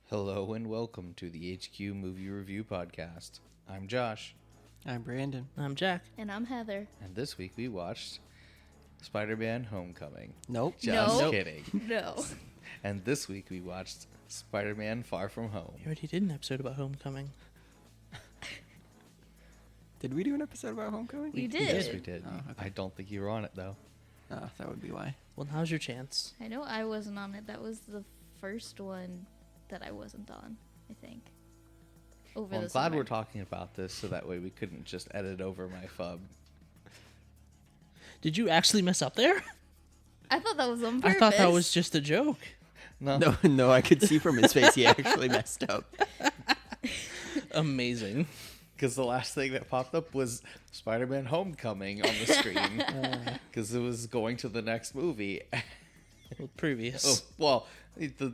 Hello and welcome to the HQ Movie Review Podcast. I'm Josh, I'm Brandon. I'm Jack. And I'm Heather. and this week we watched Spider-Man Homecoming. Nope. Just No. kidding. No. And this week we watched Spider-Man Far From Home. We already did an episode about Homecoming. Did we do an episode about Homecoming? We did. Yes, we did. Oh, okay. I don't think you were on it, though. Oh, that would be why. Well, now's your chance. I know I wasn't on it. That was the first one that I wasn't on, I think. Over Well, the I'm glad summer. we're talking about this so that way we couldn't just edit over my FUB. Did you actually mess up there? I thought that was on I purpose. thought that was just a joke. No, I could see from his face he actually messed up. Amazing. Because the last thing that popped up was Spider-Man Homecoming on the screen. Because it was going to the next movie. Well, previous. Oh, well, the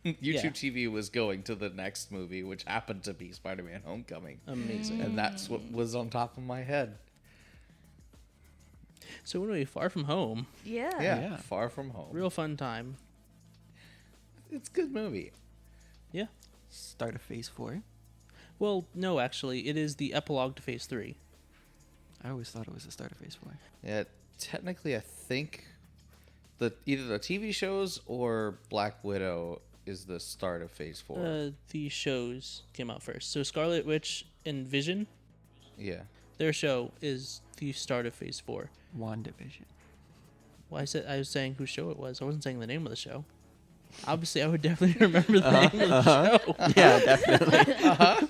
YouTube Yeah. TV was going to the next movie, which happened to be Spider-Man Homecoming. Amazing. And that's what was on top of my head. So anyway, Far From Home. Yeah. Yeah, Far From Home. Real fun time. It's a good movie. Yeah. Start of Phase 4. Well, no, actually, it is the epilogue to Phase 3. I always thought it was the start of Phase 4. Yeah, technically, I think either the TV shows or Black Widow is the start of Phase 4. The shows came out first. So Scarlet Witch and Vision, Yeah. their show is the start of Phase 4. WandaVision. Well, I was saying whose show it was. I wasn't saying the name of the show. Obviously, I would definitely remember the name of the show. Yeah, definitely.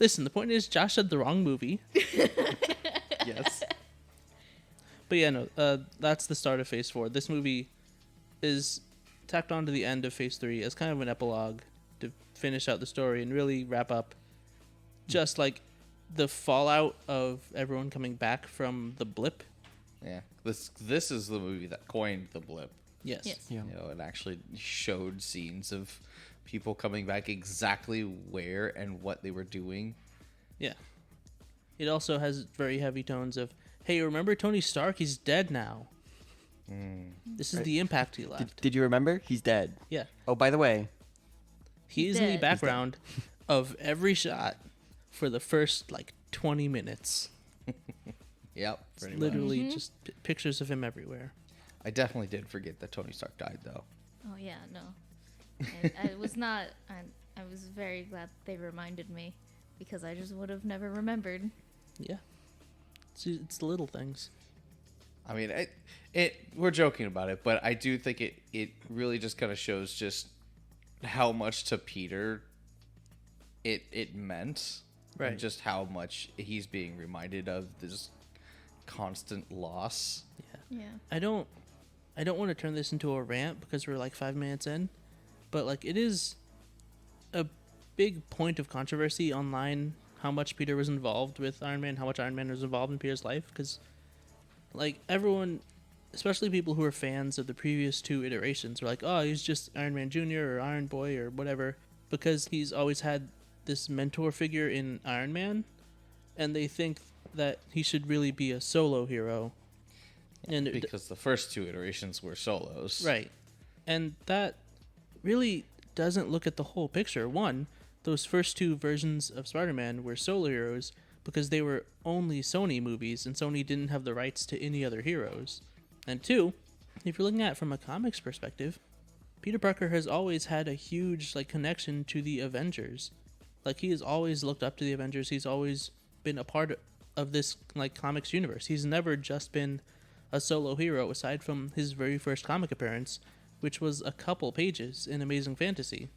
Listen, the point is, Josh said the wrong movie. Yes. But yeah, no, that's the start of Phase 4. This movie is tacked on to the end of Phase 3 as kind of an epilogue to finish out the story and really wrap up just like the fallout of everyone coming back from the blip. Yeah. This is the movie that coined the blip. Yes. Yes. Yeah. You know, it actually showed scenes of people coming back exactly where and what they were doing. Yeah. It also has very heavy tones of, hey, remember Tony Stark? He's dead now. This is Right. the impact he left. Did you remember? He's dead. Yeah. Oh, by the way, He He's is in the dead. background of every shot for the first, 20 minutes. Yep. Pretty much. Literally just pictures of him everywhere. I definitely did forget that Tony Stark died, though. Oh, yeah, no. I was not... I was very glad they reminded me because I just would have never remembered. Yeah. It's the little things. I mean, we're joking about it, but I do think it really just kind of shows just how much to Peter it meant. Right. And just how much he's being reminded of this constant loss. Yeah. Yeah. I don't want to turn this into a rant because we're 5 minutes in, but it is a big point of controversy online how much Peter was involved with Iron Man, how much Iron Man was involved in Peter's life, because everyone, especially people who are fans of the previous 2 iterations, were like, oh, he's just Iron Man Jr. or Iron Boy or whatever, because he's always had this mentor figure in Iron Man, and they think that he should really be a solo hero. And Because the first 2 iterations were solos. right. And that really doesn't look at the whole picture. One, those first 2 versions of Spider-Man were solo heroes because they were only Sony movies and Sony didn't have the rights to any other heroes. And 2, if you're looking at it from a comics perspective, Peter Parker has always had a huge connection to the Avengers. He has always looked up to the Avengers. He's always been a part of this comics universe. He's never just been a solo hero aside from his very first comic appearance, which was a couple pages in Amazing Fantasy.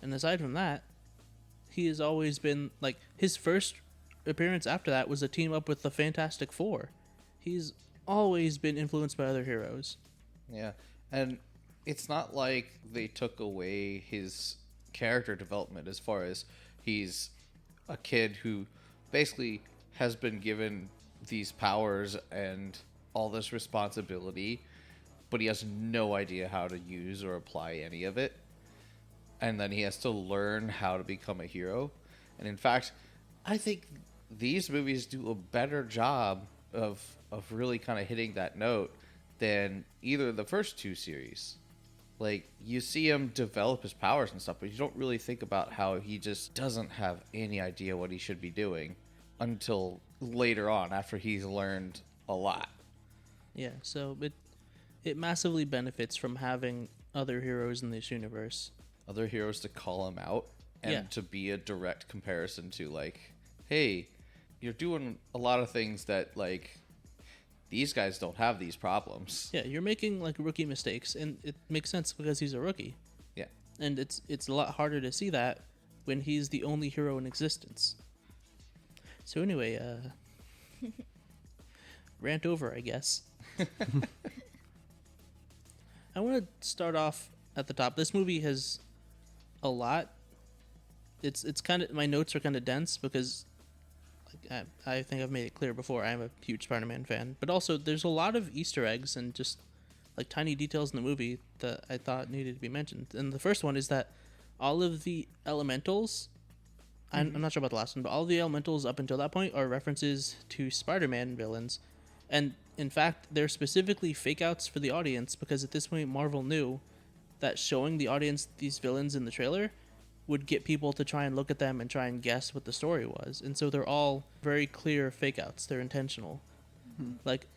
And aside from that, he has always been his first appearance after that was a team up with the Fantastic Four. He's always been influenced by other heroes. Yeah. And it's not like they took away his character development as far as he's a kid who basically has been given these powers and all this responsibility, but he has no idea how to use or apply any of it. And then he has to learn how to become a hero. And in fact, I think these movies do a better job of really kind of hitting that note than either of the first 2 series. Like, you see him develop his powers and stuff, but you don't really think about how he just doesn't have any idea what he should be doing until later on, after he's learned a lot. Yeah, so it massively benefits from having other heroes in this universe. Other heroes to call him out and Yeah. to be a direct comparison to, like, hey, you're doing a lot of things that, like, these guys don't have these problems. Yeah, you're making like rookie mistakes, and it makes sense because he's a rookie. Yeah. And it's a lot harder to see that when he's the only hero in existence. So anyway, rant over, I guess. I want to start off at the top. This movie has a lot. It's kind of, my notes are kind of dense because like, I think I've made it clear before. I'm a huge Spider-Man fan, but also there's a lot of Easter eggs and just like tiny details in the movie that I thought needed to be mentioned. And the first one is that all of the elementals, I'm not sure about the last one, but all the elementals up until that point are references to Spider-Man villains. And in fact, they're specifically fake outs for the audience because at this point Marvel knew that showing the audience these villains in the trailer would get people to try and look at them and try and guess what the story was. And so they're all very clear fake outs. They're intentional. Like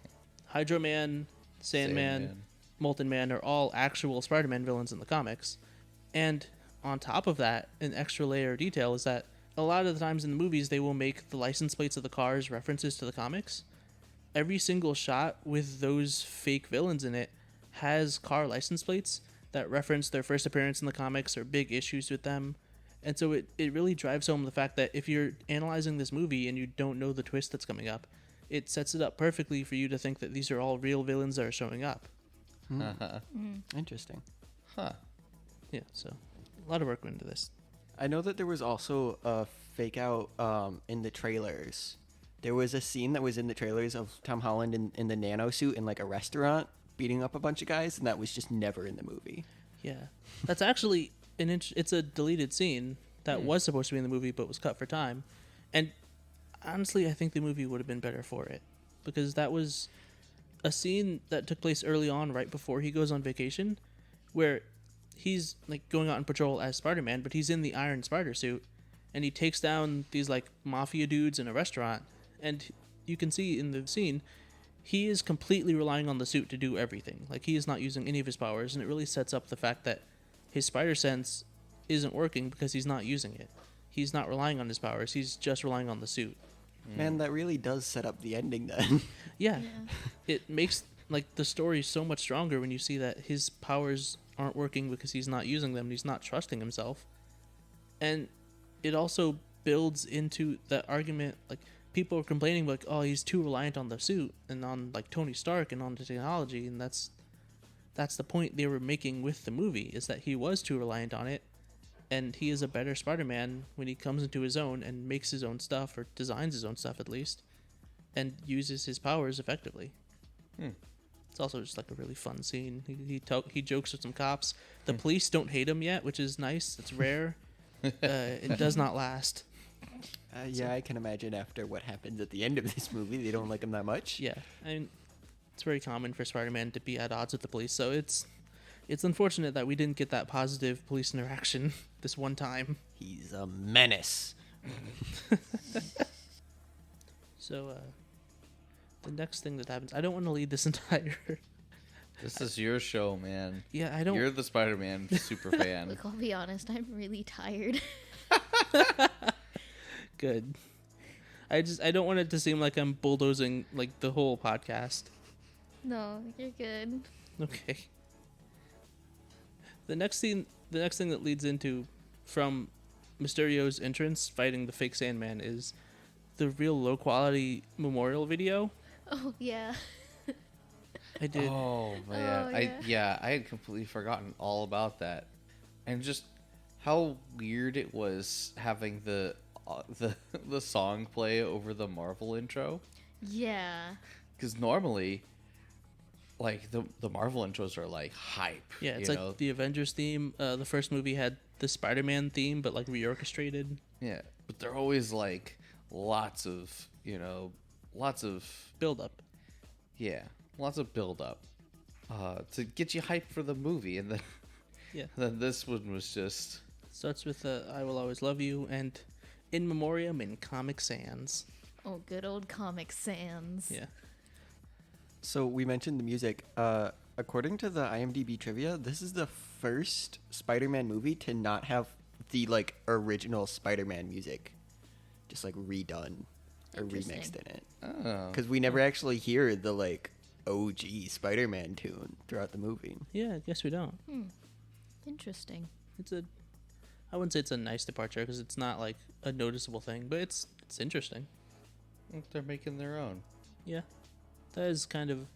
Hydro Man, Sandman, Molten Man are all actual Spider-Man villains in the comics. And on top of that, an extra layer of detail is that a lot of the times in the movies they will make the license plates of the cars references to the comics. Every single shot with those fake villains in it has car license plates that reference their first appearance in the comics or big issues with them. And so it really drives home the fact that if you're analyzing this movie and you don't know the twist that's coming up, it sets it up perfectly for you to think that these are all real villains that are showing up. Interesting. Huh. Yeah, so a lot of work went into this. I know that there was also a fake out in the trailers. There was a scene that was in the trailers of Tom Holland in the nano suit in like a restaurant beating up a bunch of guys, and that was just never in the movie. Yeah, that's actually it's a deleted scene that was supposed to be in the movie but was cut for time. And honestly, I think the movie would have been better for it because that was a scene that took place early on, right before he goes on vacation, where he's like going out on patrol as Spider-Man, but he's in the Iron Spider suit, and he takes down these like mafia dudes in a restaurant, and you can see in the scene he is completely relying on the suit to do everything. Like, he is not using any of his powers, and it really sets up the fact that his spider sense isn't working because he's not using it. He's not relying on his powers, he's just relying on the suit. Man, that really does set up the ending then. Yeah. It makes like the story so much stronger when you see that his powers aren't working because he's not using them, he's not trusting himself. And it also builds into that argument, like, people are complaining like, oh, he's too reliant on the suit and on like Tony Stark and on the technology, and that's the point they were making with the movie, is that he was too reliant on it, and he is a better Spider-Man when he comes into his own and makes his own stuff, or designs his own stuff at least, and uses his powers effectively. It's also just like a really fun scene. He jokes with some cops. The police don't hate him yet, which is nice. It's rare. It does not last. Yeah, I can imagine after what happens at the end of this movie, they don't like him that much. Yeah, I mean, it's very common for Spider-Man to be at odds with the police, so it's unfortunate that we didn't get that positive police interaction this one time. He's a menace. So, the next thing that happens, I don't want to lead this entire... This is your show, man. Yeah, I don't... You're the Spider-Man super fan. Look, I'll be honest, I'm really tired. Good. I don't want it to seem like I'm bulldozing like the whole podcast. No, you're good. Okay. The next thing that leads into from Mysterio's entrance fighting the fake Sandman is the real low quality memorial video. Oh, yeah. I did. Oh man, yeah. I had completely forgotten all about that, and just how weird it was having the song play over the Marvel intro. Yeah. Because normally, like the Marvel intros are like hype. Yeah, it's like the Avengers theme. The first movie had the Spider-Man theme, but like reorchestrated. Yeah, but they're always like lots of Build up. yeah, lots of build up to get you hyped for the movie, and then Yeah. Then this one was just Starts with "I Will Always Love You" and "In Memoriam" in Comic Sans. Oh, good old Comic Sans. Yeah. So we mentioned the music. According to the IMDb trivia, this is the first Spider-Man movie to not have the like original Spider-Man music, just like redone or Interesting. remixed in it. oh. Because we never actually hear the like OG Spider-Man tune throughout the movie. Yeah, I guess we don't. Interesting. I wouldn't say it's a nice departure because it's not like a noticeable thing, but it's interesting. They're making their own. Yeah, that is kind of.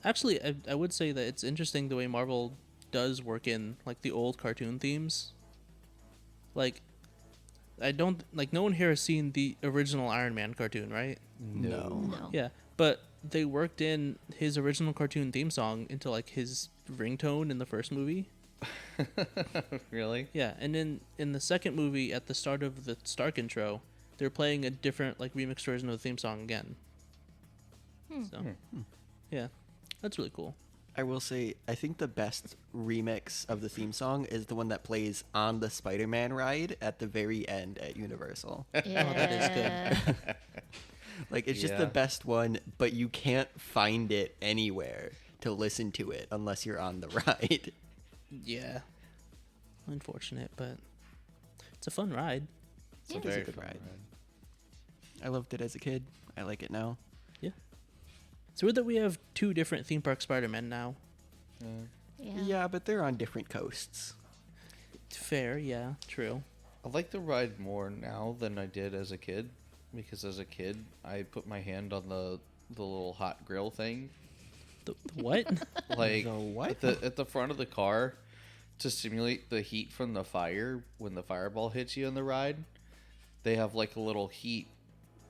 Actually, I would say that it's interesting the way Marvel does work in like the old cartoon themes. Like, I don't like no one here has seen the original Iron Man cartoon, right? No. No. Yeah, but they worked in his original cartoon theme song into like his ringtone in the first movie. Really? Yeah, and then in the second movie, at the start of the Stark intro, they're playing a different like remixed version of the theme song again. So, yeah, that's really cool. I will say, I think the best remix of the theme song is the one that plays on the Spider-Man ride at the very end at Universal. Yeah. that is good. Like, it's just Yeah. the best one, but you can't find it anywhere to listen to it unless you're on the ride. Yeah, unfortunate, but it's a fun ride. Yeah. It is a Very good fun ride. I loved it as a kid. I like it now. Yeah, it's weird that we have two different theme park Spider-Men now. Yeah. Yeah, but they're on different coasts. Fair, yeah, true. I like the ride more now than I did as a kid, because as a kid I put my hand on the little hot grill thing, The what? like The what? at the front of the car, to simulate the heat from the fire when the fireball hits you in the ride. They have like a little heat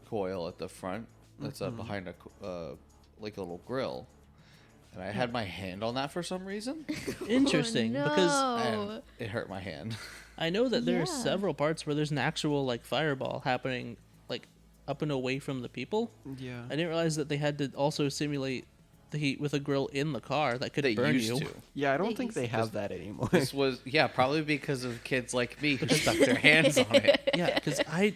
coil at the front that's behind like a little grill, and I had my hand on that for some reason, Interesting, Oh, because no. and it hurt my hand. I know that there are Yeah. several parts where there's an actual like fireball happening like up and away from the people. Yeah. I didn't realize that they had to also simulate the heat with a grill in the car that could They burn used you. to. Yeah, I don't They think they used have that anymore. This was probably because of kids like me who stuck their hands on it. Yeah, because I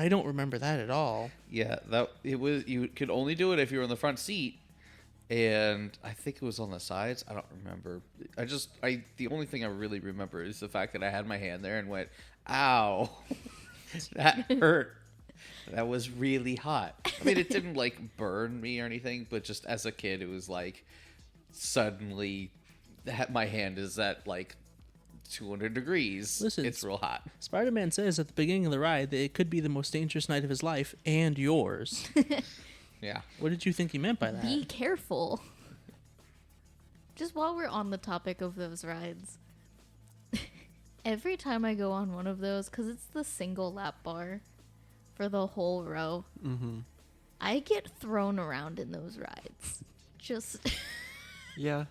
don't remember that at all. Yeah, that it was. You could only do it if you were in the front seat, and I think it was on the sides. I don't remember. The only thing I really remember is the fact that I had my hand there and went, "Ow, that hurt." That was really hot. I mean, it didn't like burn me or anything, but just as a kid, it was like suddenly my hand is at like 200 degrees. Listen, It's real hot. Spider-Man says at the beginning of the ride that it could be the most dangerous night of his life and yours. Yeah. What did you think he meant by that? Be careful. Just while we're on the topic of those rides, every time I go on one of those, because it's the single lap bar for the whole row, I get thrown around in those rides. Just Yeah.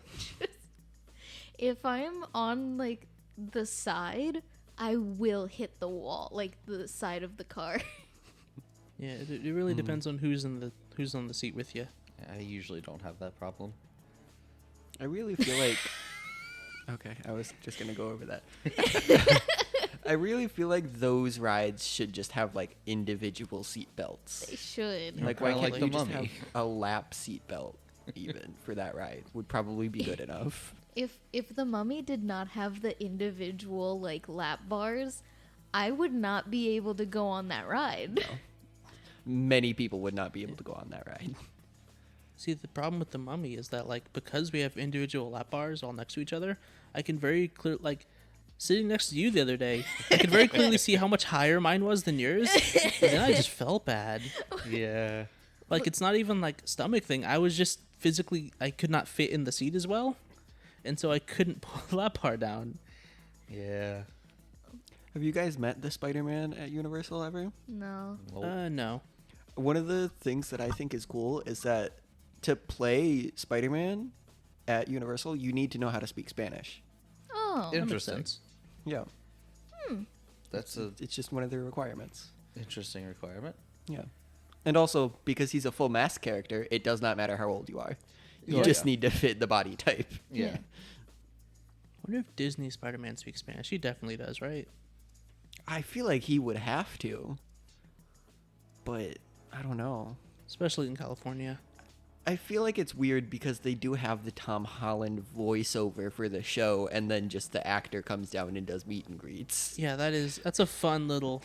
if I'm on like the side, I will hit the wall, like the side of the car. Yeah, it really depends on who's on the seat with you. I usually don't have that problem. I really feel like. Okay, I was just gonna go over that. I really feel like those rides should just have like individual seat belts. They should. Like, Kinda why like can't the you just Mummy. have a lap seat belt even for that ride? Would probably be good enough. If the Mummy did not have the individual like lap bars, I would not be able to go on that ride. Many people would not be able to go on that ride. See, the problem with the Mummy is that like because we have individual lap bars all next to each other, I can very clear like sitting next to you the other day, I could very clearly see how much higher mine was than yours, and then I just felt bad. Yeah. Like it's not even like stomach thing. I was just physically I could not fit in the seat as well, and so I couldn't pull the lap bar down. Yeah. Have you guys met the Spider-Man at Universal ever? No. No. One of the things that I think is cool is that to play Spider-Man at Universal, you need to know how to speak Spanish. Oh. Yeah. That makes Interesting. sense. Yeah. That's a It's just one of their requirements. interesting requirement. Yeah. And also, because he's a full mask character, it does not matter how old you are. You Oh, just yeah. need to fit the body type. Yeah. wonder if Disney Spider-Man speaks Spanish. He definitely does, right? I feel like he would have to, but I don't know. Especially in California. I feel like it's weird because they do have the Tom Holland voiceover for the show, and then just the actor comes down and does meet and greets. Yeah, that's a fun little.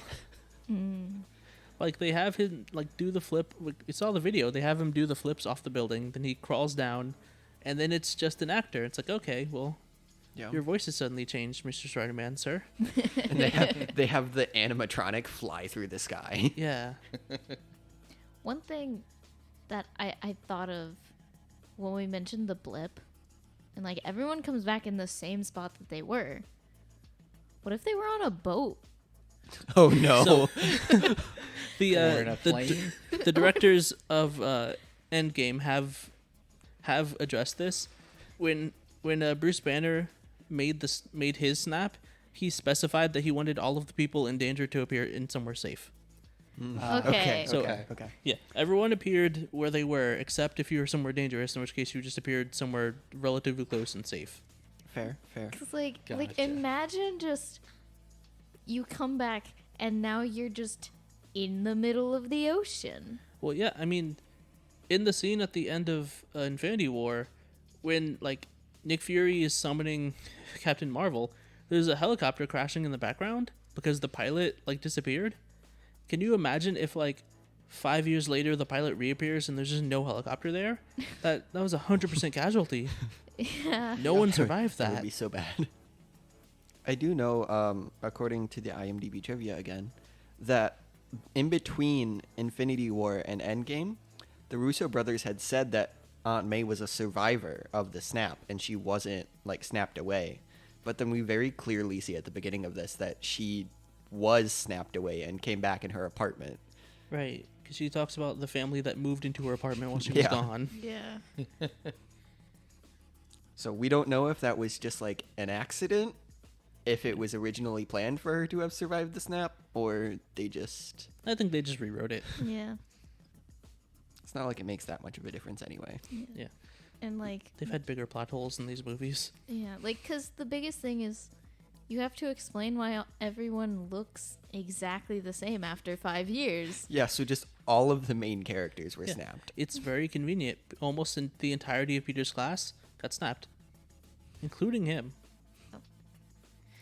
Like they have him like do the flip. We saw the video. They have him do the flips off the building. Then he crawls down, and then it's just an actor. It's like, okay, well, Yeah. your voice has suddenly changed, Mr. Spider-Man, sir. And they have the animatronic fly through the sky. Yeah. One thing that I thought of when we mentioned the blip, and like everyone comes back in the same spot that they were. What if they were on a boat? Oh no. The Or in a plane. the directors of Endgame have addressed this. When Bruce Banner made his snap, he specified that he wanted all of the people in danger to appear in somewhere safe. Okay. So- Okay. Yeah, everyone appeared where they were, except if you were somewhere dangerous, in which case you just appeared somewhere relatively close and safe. Fair. Cause like Gotcha. imagine just you come back and now you're just in the middle of the ocean. Well, yeah, I mean, in the scene at the end of Infinity War, when like Nick Fury is summoning Captain Marvel, there's a helicopter crashing in the background because the pilot like disappeared. Can you imagine if like 5 years later the pilot reappears and there's just no helicopter there? That was 100% casualty. Yeah. No one survived That would that. be so bad. I do know, according to the IMDb trivia again, that in between Infinity War and Endgame, the Russo brothers had said that Aunt May was a survivor of the snap and she wasn't like snapped away. But then we very clearly see at the beginning of this that she was snapped away and came back in her apartment. Right, because she talks about the family that moved into her apartment while she was Yeah. gone. Yeah. So we don't know if that was just like an accident, if it was originally planned for her to have survived the snap, or they just... I think they just rewrote it. Yeah. It's not like it makes that much of a difference anyway. Yeah, And like they've had bigger plot holes in these movies. yeah, like cuz the biggest thing is you have to explain why everyone looks exactly the same after 5 years. Yeah, so just all of the main characters were Yeah. snapped. It's very convenient. Almost in the entirety of Peter's class got snapped, including him.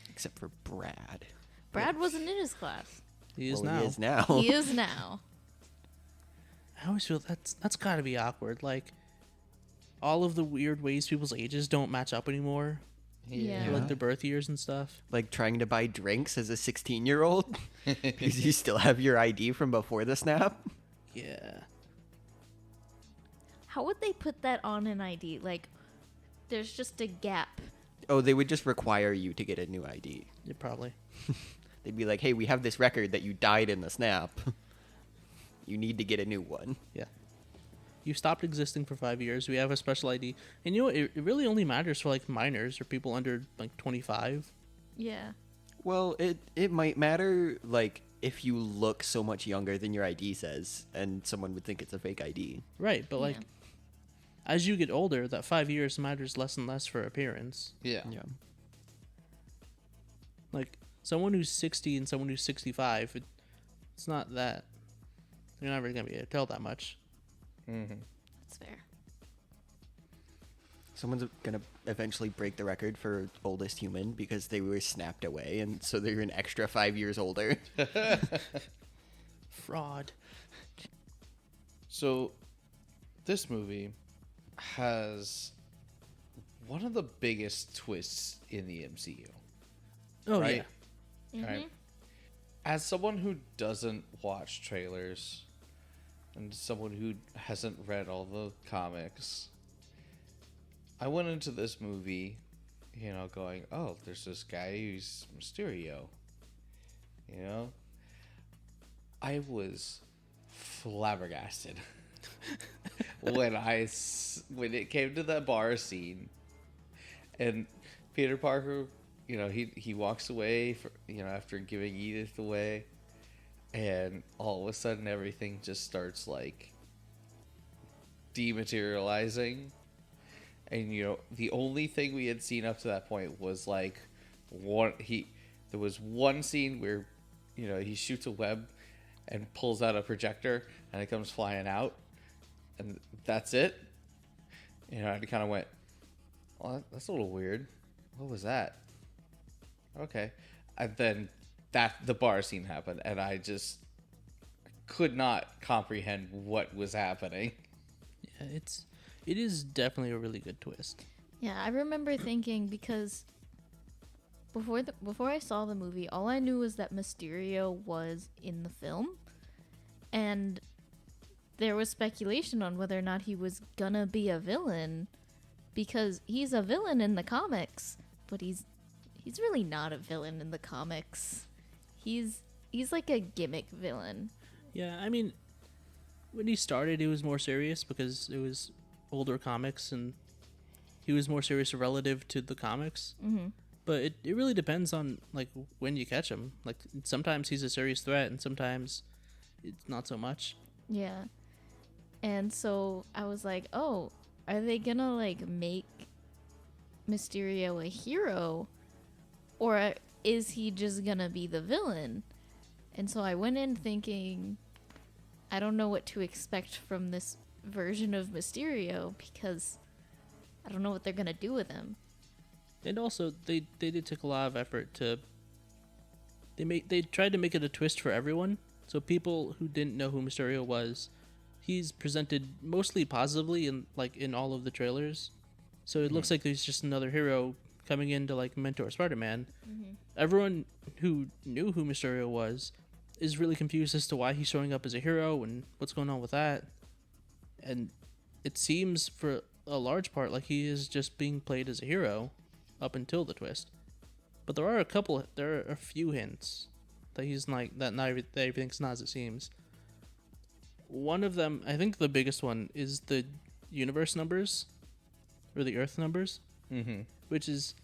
Except for Brad. Brad wasn't in his class. He is Well, now. He is now. He is now. I always feel that's got to be awkward. Like all of the weird ways people's ages don't match up anymore, Yeah. like their birth years and stuff. Like trying to buy drinks as a 16-year-old because you still have your ID from before the snap. Yeah. How would they put that on an ID? Like there's just a gap. Oh, they would just require you to get a new ID. Yeah, probably. They'd be like, hey, we have this record that you died in the snap. You need to get a new one. Yeah. You stopped existing for 5 years. We have a special ID, and you know what? It really only matters for like minors or people under like 25. Yeah. Well, it might matter, like, if you look so much younger than your ID says, and someone would think it's a fake ID. Right, but like Yeah. as you get older, that 5 years matters less and less for appearance. Yeah. Yeah. Like someone who's 60 and someone who's 65, it's not that. You're not really gonna be able to tell that much. That's fair. Someone's gonna eventually break the record for oldest human because they were snapped away, and so they're an extra 5 years older. Fraud. So, this movie has one of the biggest twists in the MCU. Oh Right? yeah. Right? As someone who doesn't watch trailers and someone who hasn't read all the comics, I went into this movie, going, oh, there's this guy who's Mysterio. I was flabbergasted when it came to that bar scene, and Peter Parker, he walks away after giving Edith away, and all of a sudden everything just starts like dematerializing, and the only thing we had seen up to that point was like there was one scene where he shoots a web and pulls out a projector and it comes flying out, and that's it. I kind of went, well, that's a little weird. What was that? Okay. And then the bar scene happened, and I just could not comprehend what was happening. Yeah, it is definitely a really good twist. Yeah, I remember thinking, because before I saw the movie, all I knew was that Mysterio was in the film, and there was speculation on whether or not he was gonna be a villain, because he's a villain in the comics, but he's really not a villain in the comics. He's like a gimmick villain. Yeah, I mean, when he started, it was more serious because it was older comics, and he was more serious relative to the comics. Mm-hmm. But it really depends on like when you catch him. Like sometimes he's a serious threat, and sometimes it's not so much. Yeah. And so I was like, oh, are they gonna like make Mysterio a hero, or is he just gonna be the villain? And so I went in thinking, I don't know what to expect from this version of Mysterio, because I don't know what they're gonna do with him. And also, they did take a lot of effort to. They tried to make it a twist for everyone. So people who didn't know who Mysterio was, he's presented mostly positively in all of the trailers. So it looks like there's just another hero coming in to like mentor Spider-Man. Mm-hmm. Everyone who knew who Mysterio was is really confused as to why he's showing up as a hero and what's going on with that. And it seems for a large part like he is just being played as a hero up until the twist. But there are a few hints that he's like that everything's not as it seems. One of them, I think the biggest one, is the universe numbers or the Earth numbers, which is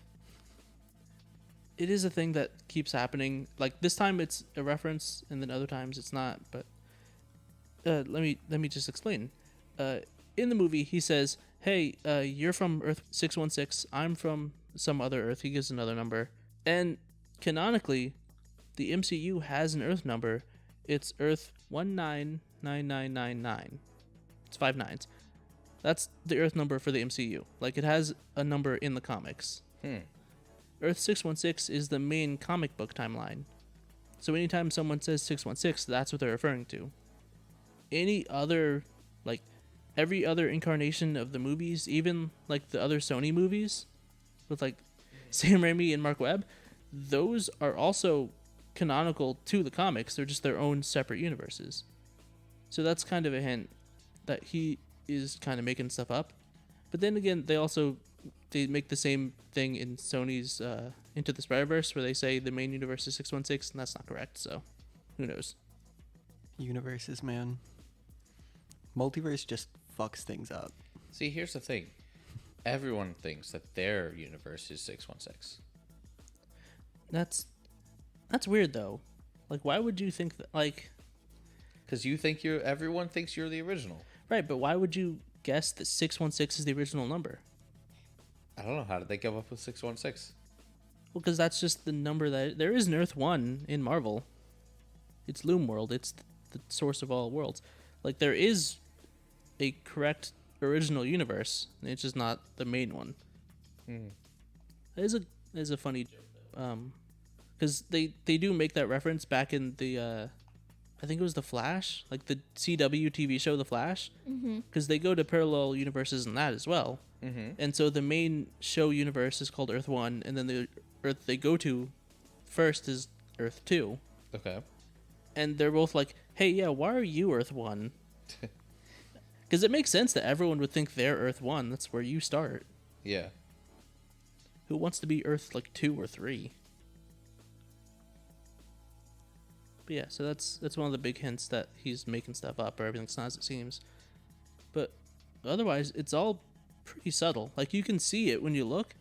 a thing that keeps happening. Like this time it's a reference, and then other times it's not. But let me just explain. In the movie, he says, "Hey, you're from Earth 616. I'm from some other Earth." He gives another number, and canonically, the MCU has an Earth number. It's Earth 199999. It's 5 nines. That's the Earth number for the MCU. Like, it has a number in the comics. Earth 616 is the main comic book timeline. So anytime someone says 616, that's what they're referring to. Any other, like, every other incarnation of the movies, even, like, the other Sony movies, with, like, Sam Raimi and Mark Webb, those are also canonical to the comics. They're just their own separate universes. So that's kind of a hint that he is kind of making stuff up. But then again, they make the same thing in Sony's Into the Spider-Verse, where they say the main universe is 616, and that's not correct, so who knows. Universes, man. Multiverse just fucks things up. See, here's the thing. Everyone thinks that their universe is 616. That's weird, though. Like, why would you think that, like... Because everyone thinks you're the original. Right, but why would you guess that 616 is the original number? I don't know. How did they come up with 616? Well, because that's just the number that... There is an Earth 1 in Marvel. It's Loom World. It's the source of all worlds. Like, there is a correct original universe. It's just not the main one. It is a funny joke. Because they do make that reference back in the... I think it was The Flash, like the CW TV show The Flash, because they go to parallel universes in that as well. And so the main show universe is called Earth 1, and then the Earth they go to first is Earth 2. Okay. And they're both like, hey, yeah, why are you Earth 1? Because it makes sense that everyone would think they're Earth 1. That's where you start. Yeah. Who wants to be Earth, like, 2 or 3? But yeah, so that's one of the big hints that he's making stuff up, or everything's not as it seems. But otherwise, it's all pretty subtle. Like, you can see it when you look.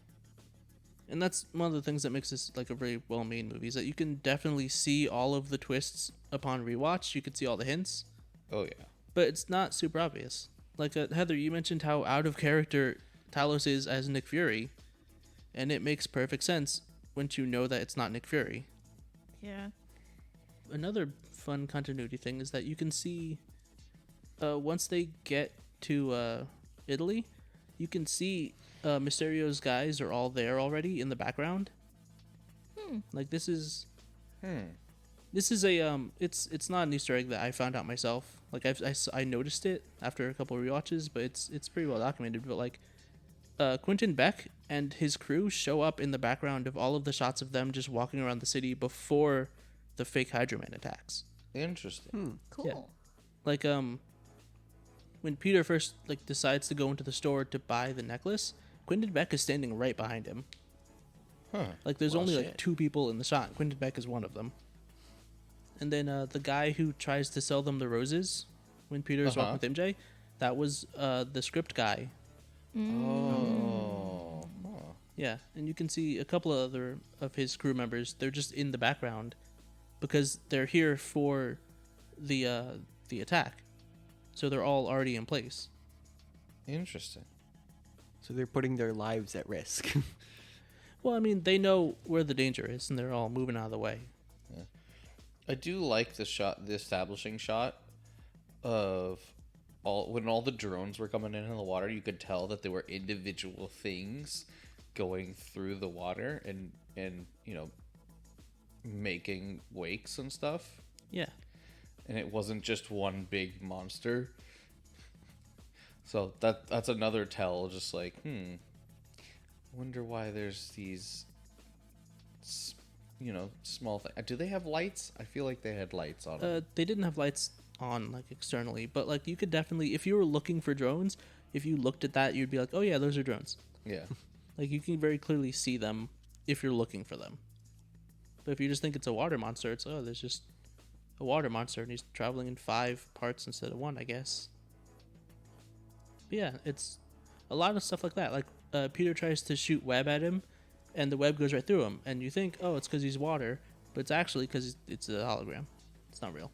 And that's one of the things that makes this, like, a very well-made movie, is that you can definitely see all of the twists upon rewatch. You can see all the hints. Oh, yeah. But it's not super obvious. Like, Heather, you mentioned how out of character Talos is as Nick Fury, and it makes perfect sense once you know that it's not Nick Fury. Yeah. Another fun continuity thing is that you can see once they get to Italy, you can see Mysterio's guys are all there already in the background. Like this is a it's not an Easter egg that I found out myself. Like I noticed it after a couple of rewatches, but it's pretty well documented. But like Quentin Beck and his crew show up in the background of all of the shots of them just walking around the city before the fake Hydra Man attacks. Interesting. Cool. Yeah. Like when Peter first like decides to go into the store to buy the necklace, Quentin Beck is standing right behind him. Huh. Like there's Well, only like shit. 2 people in the shot. Quentin Beck is one of them. And then the guy who tries to sell them the roses when Peter's walking with MJ, that was the script guy. Oh. Huh. Yeah, and you can see a couple of other of his crew members. They're just in the background because they're here for the attack. So they're all already in place. Interesting. So they're putting their lives at risk. Well, I mean, they know where the danger is, and they're all moving out of the way. I do like the establishing shot of when all the drones were coming in the water. You could tell that they were individual things going through the water and making wakes and stuff. Yeah. And it wasn't just one big monster. So that's another tell. Just like, wonder why there's these, small things. Do they have lights? I feel like they had lights on them. They didn't have lights on like externally, but like you could definitely, if you were looking for drones, if you looked at that, you'd be like, oh yeah, those are drones. Yeah. Like you can very clearly see them if you're looking for them. But if you just think it's a water monster, it's there's just a water monster and he's traveling in 5 parts instead of 1, I guess. But yeah, it's a lot of stuff like that. Like Peter tries to shoot web at him, and the web goes right through him, and you think, oh, it's because he's water, but it's actually because it's a hologram. It's not real.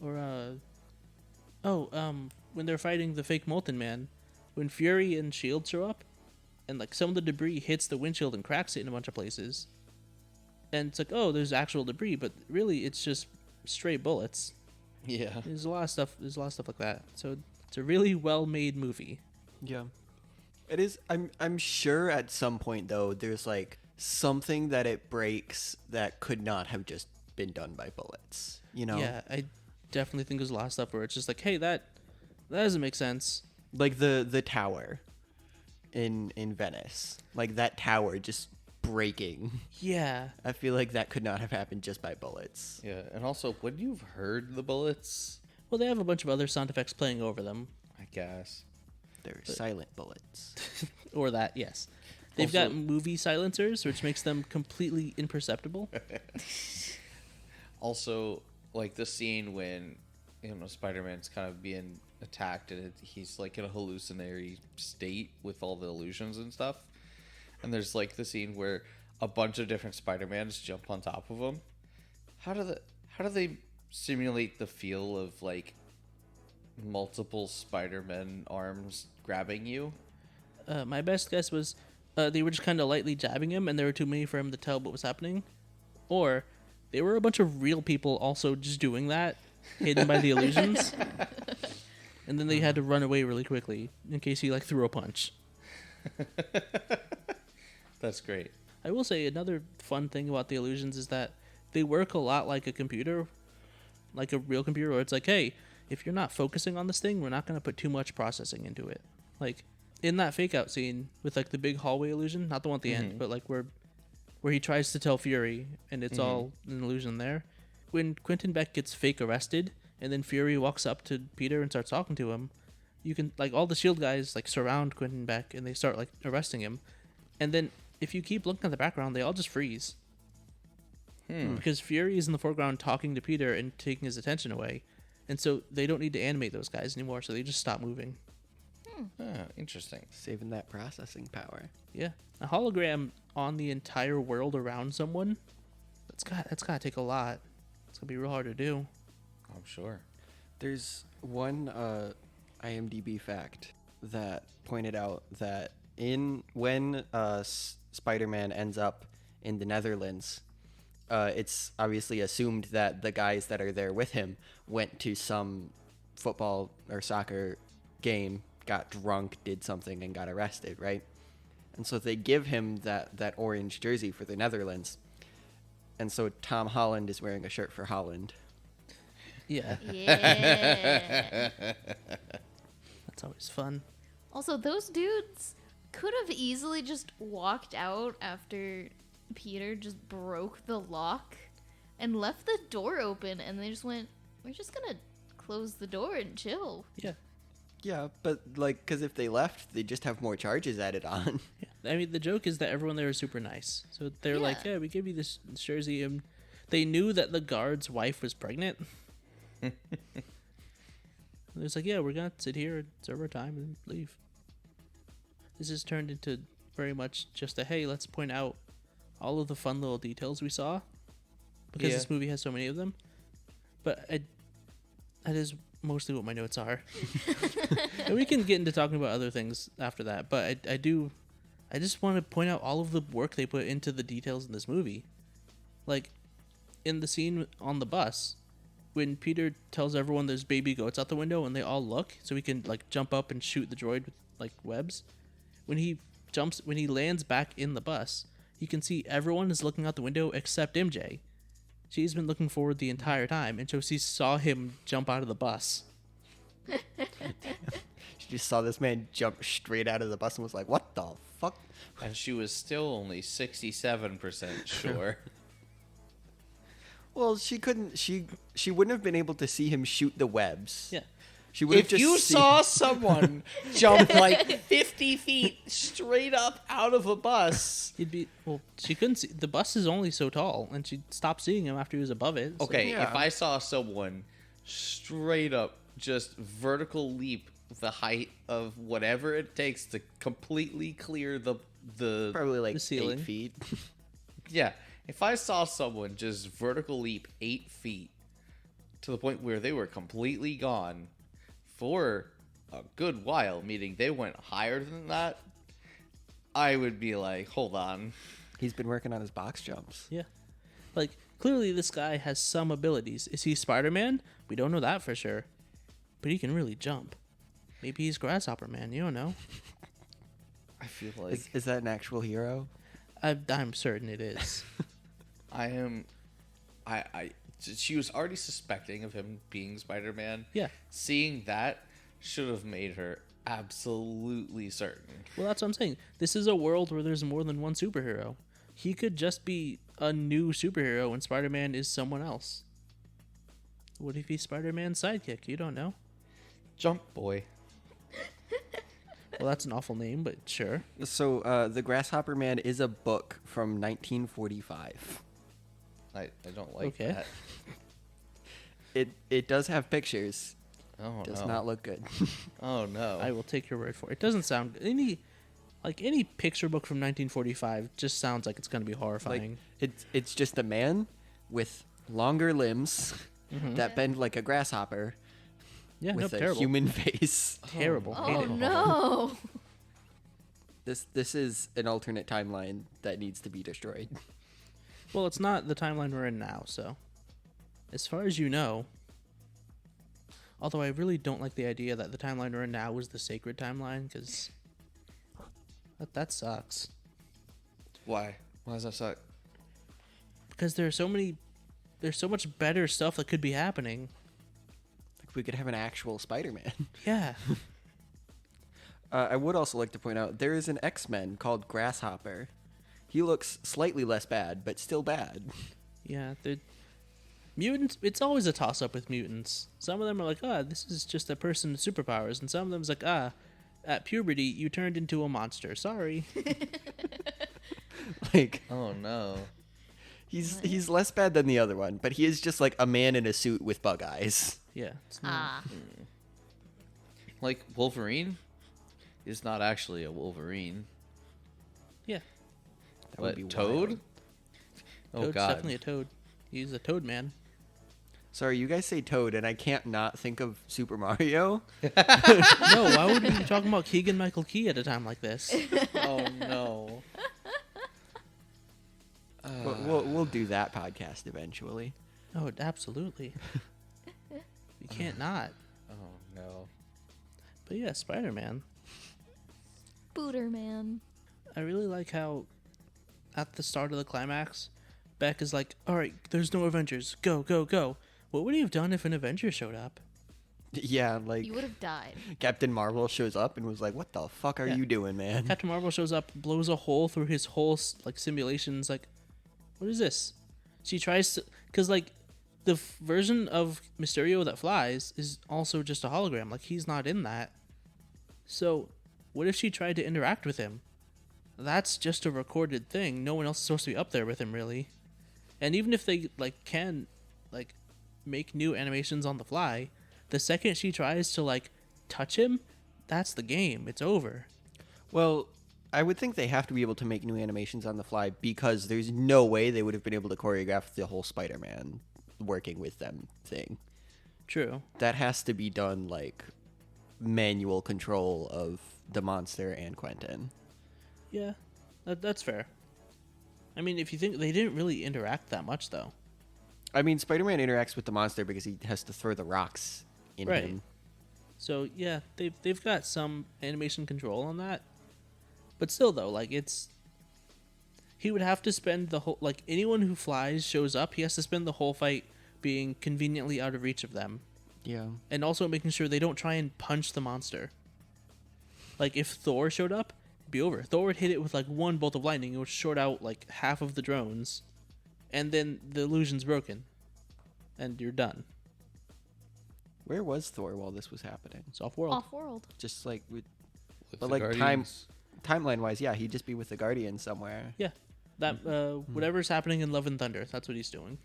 Or when they're fighting the fake Molten Man, when Fury and Shield show up, and like some of the debris hits the windshield and cracks it in a bunch of places, and it's like, oh, there's actual debris, but really it's just stray bullets. Yeah. There's a lot of stuff like that. So it's a really well-made movie. Yeah. It is. I'm sure at some point though there's like something that it breaks that could not have just been done by bullets. Yeah, I definitely think there's a lot of stuff where it's just like, hey, that doesn't make sense. Like the tower in Venice. Like that tower just breaking. Yeah. I feel like that could not have happened just by bullets. Yeah. And also, would you've heard the bullets? Well, they have a bunch of other sound effects playing over them. I guess. They're silent bullets. Or that, yes. They've Also- got movie silencers, which makes them completely imperceptible. Also, like the scene when Spider-Man's kind of being attacked and he's like in a hallucinatory state with all the illusions and stuff. And there's like the scene where a bunch of different Spider-Mans jump on top of him. How do they simulate the feel of like multiple Spider-Man arms grabbing you? My best guess was they were just kind of lightly jabbing him, and there were too many for him to tell what was happening. Or they were a bunch of real people also just doing that, hidden by the illusions. And then they had to run away really quickly in case he like threw a punch. That's great. I will say another fun thing about the illusions is that they work a lot like a computer, like a real computer, where it's like, hey, if you're not focusing on this thing, we're not going to put too much processing into it. Like in that fake out scene with like the big hallway illusion, not the one at the end, but like where he tries to tell Fury and it's all an illusion there. When Quentin Beck gets fake arrested and then Fury walks up to Peter and starts talking to him, you can like all the SHIELD guys like surround Quentin Beck and they start like arresting him. And then if you keep looking at the background, they all just freeze. Because Fury is in the foreground talking to Peter and taking his attention away. And so they don't need to animate those guys anymore, so they just stop moving. Interesting. Saving that processing power. Yeah. A hologram on the entire world around someone, that's gotta take a lot. It's gonna be real hard to do. I'm sure. There's one IMDb fact that pointed out that when Spider-Man ends up in the Netherlands, it's obviously assumed that the guys that are there with him went to some football or soccer game, got drunk, did something, and got arrested, right? And so they give him that orange jersey for the Netherlands. And so Tom Holland is wearing a shirt for Holland. Yeah, Yeah. that's always fun. Also, those dudes could have easily just walked out after Peter just broke the lock and left the door open, and they just went, we're just gonna close the door and chill. Yeah. Yeah, but like, because if they left, they just have more charges added on. Yeah. I mean, the joke is that everyone there is super nice. So they're like, Yeah. yeah, we give you this jersey. And they knew that the guard's wife was pregnant. And it's like, yeah, we're going to sit here and serve our time and leave. This has turned into very much just a, hey, let's point out all of the fun little details we saw. Because Yeah. this movie has so many of them. But that is mostly what my notes are. And we can get into talking about other things after that, but I just want to point out all of the work they put into the details in this movie. Like in the scene on the bus when Peter tells everyone there's baby goats out the window and they all look so he can like jump up and shoot the droid with like webs. When he lands back in the bus, you can see everyone is looking out the window except MJ. She's been looking forward the entire time, and so she saw him jump out of the bus. She just saw this man jump straight out of the bus and was like, what the fuck? And she was still only 67% sure. Well, she couldn't. She wouldn't have been able to see him shoot the webs. Yeah. She would have If just you seen- saw someone jump like 50 feet straight up out of a bus. She couldn't see. The bus is only so tall, and she stopped seeing him after he was above it. so- Okay, Yeah. if I saw someone straight up just vertical leap the height of whatever it takes to completely clear the probably like the ceiling. 8 feet. yeah, if I saw someone just vertical leap 8 feet to the point where they were completely gone for a good while, meaning they went higher than that, I would be like, hold on. He's been working on his box jumps. Yeah. Like, clearly this guy has some abilities. Is he Spider-Man? We don't know that for sure. But he can really jump. Maybe he's Grasshopper Man. You don't know. I feel like Is that an actual hero? I'm certain it is. she was already suspecting of him being Spider-Man. Yeah. Seeing that should have made her absolutely certain. Well, that's what I'm saying. This is a world where there's more than one superhero. He could just be a new superhero and Spider-Man is someone else. What if he's Spider-Man's sidekick? You don't know. Jump Boy. Well, that's an awful name, but sure. So, The Grasshopper Man is a book from 1945. I don't like Okay. that. It does have pictures. Oh Does no. not look good. Oh no. I will take your word for it. It doesn't sound any picture book from 1945 just sounds like it's going to be horrifying. It's just a man with longer limbs that bend like a grasshopper Yeah, no, with a terrible. human face. Terrible. Hate Oh it. no. This is an alternate timeline that needs to be destroyed. Well, it's not the timeline we're in now, so as far as you know. Although I really don't like the idea that the timeline we're in now was the sacred timeline, because that sucks. Why? Why does that suck? Because there's so much better stuff that could be happening. Like we could have an actual Spider-Man. Yeah. I would also like to point out there is an X-Men called Grasshopper. He looks slightly less bad, but still bad. Yeah, mutants, it's always a toss-up with mutants. Some of them are like, this is just a person with superpowers. And some of them's like, at puberty, you turned into a monster. Sorry. Like Oh no. he's less bad than the other one, but he is just like a man in a suit with bug eyes. Yeah. It's not, Ah. Like Wolverine is not actually a Wolverine. yeah. That would But be Toad? wild. Oh Toad's god. definitely a toad. He's a toad man. Sorry, you guys say Toad, and I can't not think of Super Mario. No, why would we be talking about Keegan-Michael Key at a time like this? Oh no. We'll do that podcast eventually. Oh, absolutely. You can't not. Oh no. But yeah, Spider-Man. Booterman. I really like how at the start of the climax, Beck is like, all right, there's no Avengers. Go, go, go. What would he have done if an Avenger showed up? Yeah, like You would have died. Captain Marvel shows up and was like, "What the fuck are you doing, man?" Captain Marvel shows up, blows a hole through his whole like simulations. Like, what is this? She tries to, because like the version of Mysterio that flies is also just a hologram. Like he's not in that. So, what if she tried to interact with him? That's just a recorded thing. No one else is supposed to be up there with him, really. And even if they like can like make new animations on the fly, the second she tries to like touch him, that's the game. It's over. Well, I would think they have to be able to make new animations on the fly because there's no way they would have been able to choreograph the whole Spider-Man working with them thing. True. That has to be done like manual control of the monster and Quentin. Yeah, that's fair. I mean, if you think they didn't really interact that much, though. I mean, Spider-Man interacts with the monster because he has to throw the rocks in Right. him. So yeah, they've got some animation control on that, but still though, like he would have to spend the whole like anyone who flies shows up, he has to spend the whole fight being conveniently out of reach of them, Yeah. and also making sure they don't try and punch the monster. Like if Thor showed up, it'd be over. Thor would hit it with like one bolt of lightning, it would short out like half of the drones, and then the illusion's broken, and you're done. Where was Thor while this was happening? It's off world. Off-world. Just like with With But the like Guardians. timeline wise, yeah, he'd just be with the Guardians somewhere. Yeah, that whatever's happening in Love and Thunder, that's what he's doing.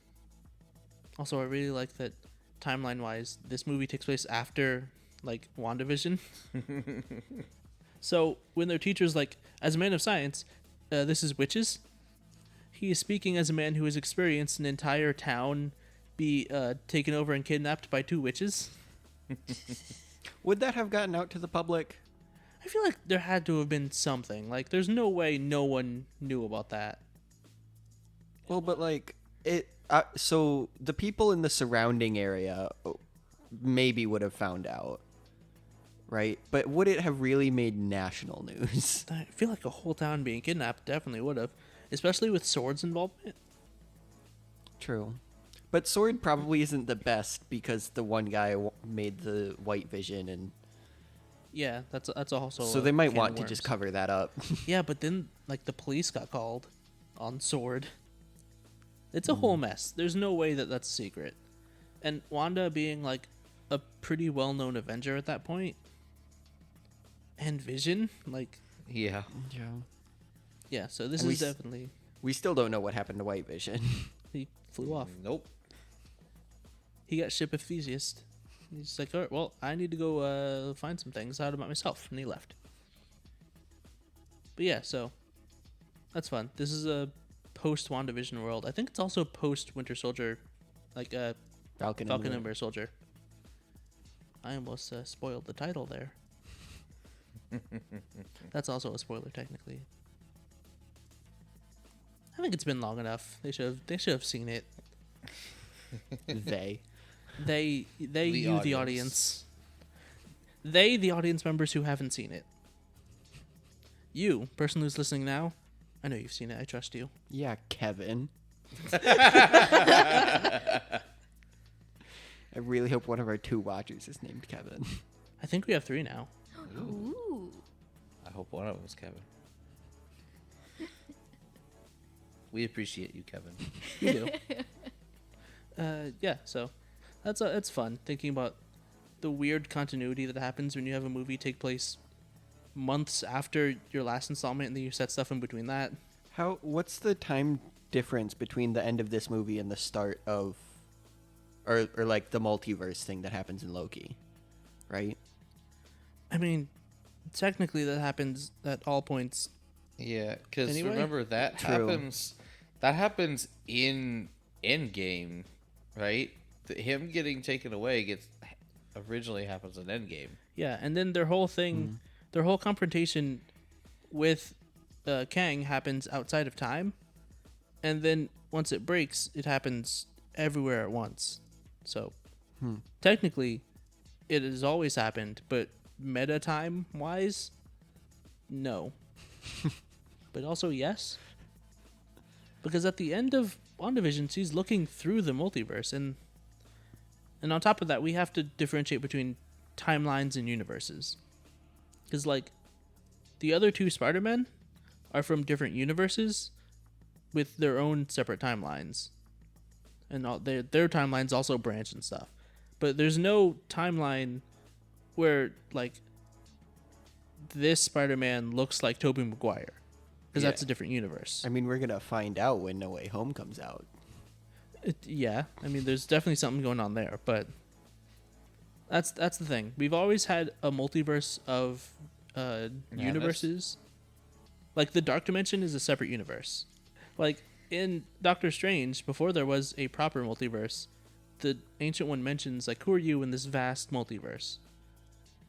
Also, I really like that timeline wise, this movie takes place after like WandaVision. So when their teacher's like, as a man of science, this is witches. He is speaking as a man who has experienced an entire town be taken over and kidnapped by 2 witches. Would that have gotten out to the public? I feel like there had to have been something. Like, there's no way no one knew about that. Well, but like it. So the people in the surrounding area maybe would have found out, right? But would it have really made national news? I feel like a whole town being kidnapped definitely would have, especially with swords involvement. True. But Sword probably isn't the best because the one guy made the white vision, and Yeah, that's also. so a they might can want of to worms. just cover that up. Yeah, but then like the police got called on Sword. It's a whole mess. There's no way that that's a secret. And Wanda being like a pretty well-known Avenger at that point, and Vision, like Yeah. Yeah. yeah. So this And is we s- definitely We still don't know what happened to White Vision. he flew off. Nope. He got ship of Theseus. He's like, all right, well, I need to go find some things out about myself, and he left. But yeah, so that's fun. This is a post WandaVision world. I think it's also post Winter Soldier, like Falcon Falcon and and Winter Soldier. I almost spoiled the title there. That's also a spoiler, technically. I think it's been long enough. They should have seen it. they. They The you the audience. audience. They the audience members who haven't seen it. You, person who's listening now, I know you've seen it. I trust you. Yeah, Kevin. I really hope one of our 2 watchers is named Kevin. I think we have 3 now. Ooh. I hope one of them was Kevin. We appreciate you, Kevin. You do. Yeah, so that's fun thinking about the weird continuity that happens when you have a movie take place months after your last installment and then you set stuff in between that. What's the time difference between the end of this movie and the start of or like the multiverse thing that happens in Loki? Right? I mean, technically that happens at all points. Yeah, because Anyway? remember that True. happens. That happens in Endgame, right? him getting taken away originally happens in Endgame. Yeah, and then their whole thing, their whole confrontation with Kang happens outside of time, and then once it breaks, it happens everywhere at once. So technically, it has always happened, but meta time wise, no. But also yes, because at the end of WandaVision, she's looking through the multiverse, and on top of that, we have to differentiate between timelines and universes. Because, like, the other two Spider-Men are from different universes with their own separate timelines. And their timelines also branch and stuff. But there's no timeline where, like, this Spider-Man looks like Tobey Maguire. Because that's a different universe. I mean, we're going to find out when No Way Home comes out. Yeah, I mean, there's definitely something going on there, but that's the thing. We've always had a multiverse of universes. Like, the Dark Dimension is a separate universe. Like, in Doctor Strange, before there was a proper multiverse, the Ancient One mentions, like, who are you in this vast multiverse?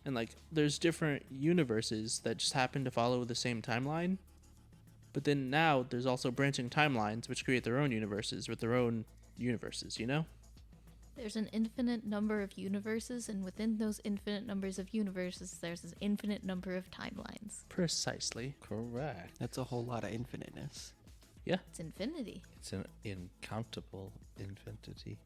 And, like, there's different universes that just happen to follow the same timeline. But then now there's also branching timelines which create their own universes with their own universes, you know? There's an infinite number of universes, and within those infinite numbers of universes, there's an infinite number of timelines. Precisely. Correct. That's a whole lot of infiniteness. Yeah. It's infinity. It's an incountable infinity.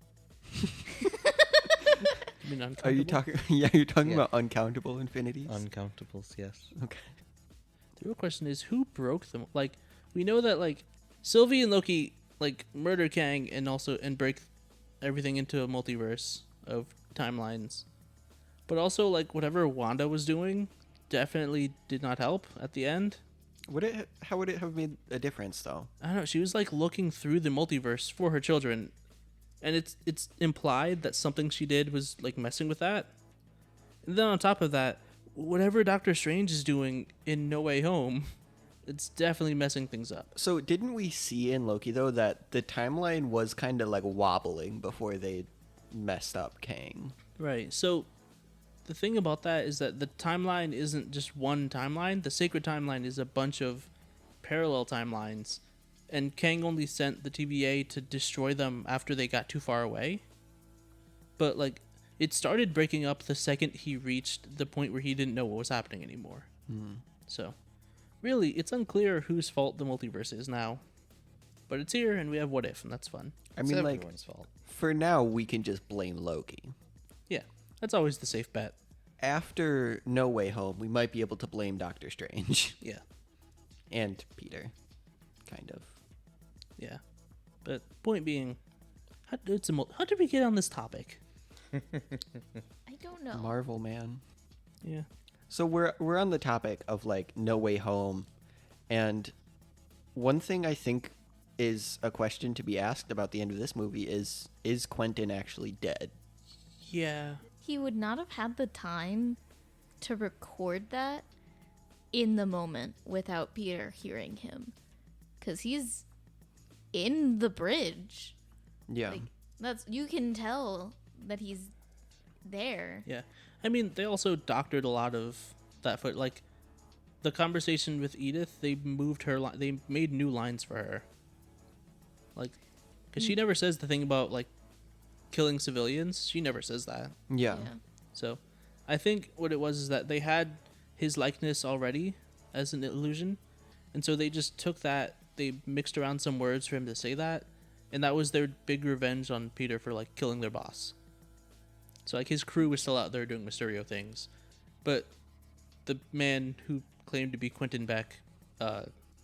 I mean, Are you uncountable? talking? Yeah, you're talking Yeah. about uncountable infinities. Uncountables, yes. Okay. The real question is, who broke them? Like, we know that, like, Sylvie and Loki, like, murder Kang and break everything into a multiverse of timelines. But also, like, whatever Wanda was doing definitely did not help at the end. How would it have made a difference, though? I don't know. She was, like, looking through the multiverse for her children. And it's implied that something she did was, like, messing with that. And then on top of that, whatever Doctor Strange is doing in No Way Home, it's definitely messing things up. So didn't we see in Loki, though, that the timeline was kind of, like, wobbling before they messed up Kang? Right. So the thing about that is that the timeline isn't just one timeline. The sacred timeline is a bunch of parallel timelines. And Kang only sent the TVA to destroy them after they got too far away. But, like, it started breaking up the second he reached the point where he didn't know what was happening anymore. So, really, it's unclear whose fault the multiverse is now. But it's here, and we have What If, and that's fun. I It's mean, like, everyone's fault. for now, we can just blame Loki. Yeah, that's always the safe bet. After No Way Home, we might be able to blame Doctor Strange. Yeah, And Peter. Kind of. yeah. But point being, how did we get on this topic? I don't know. Marvel, man. Yeah. So we're on the topic of, like, No Way Home, and one thing I think is a question to be asked about the end of this movie is Quentin actually dead? Yeah. He would not have had the time to record that in the moment without Peter hearing him. Because he's in the bridge. Yeah. Like, you can tell that he's there. Yeah. I mean, they also doctored a lot of that foot. Like, the conversation with Edith, they moved her they made new lines for her. Like, because she never says the thing about, like, killing civilians. She never says that. Yeah. So, I think what it was is that they had his likeness already as an illusion. And so they just took that, they mixed around some words for him to say that. And that was their big revenge on Peter for, like, killing their boss. So, like, his crew was still out there doing Mysterio things. But the man who claimed to be Quentin Beck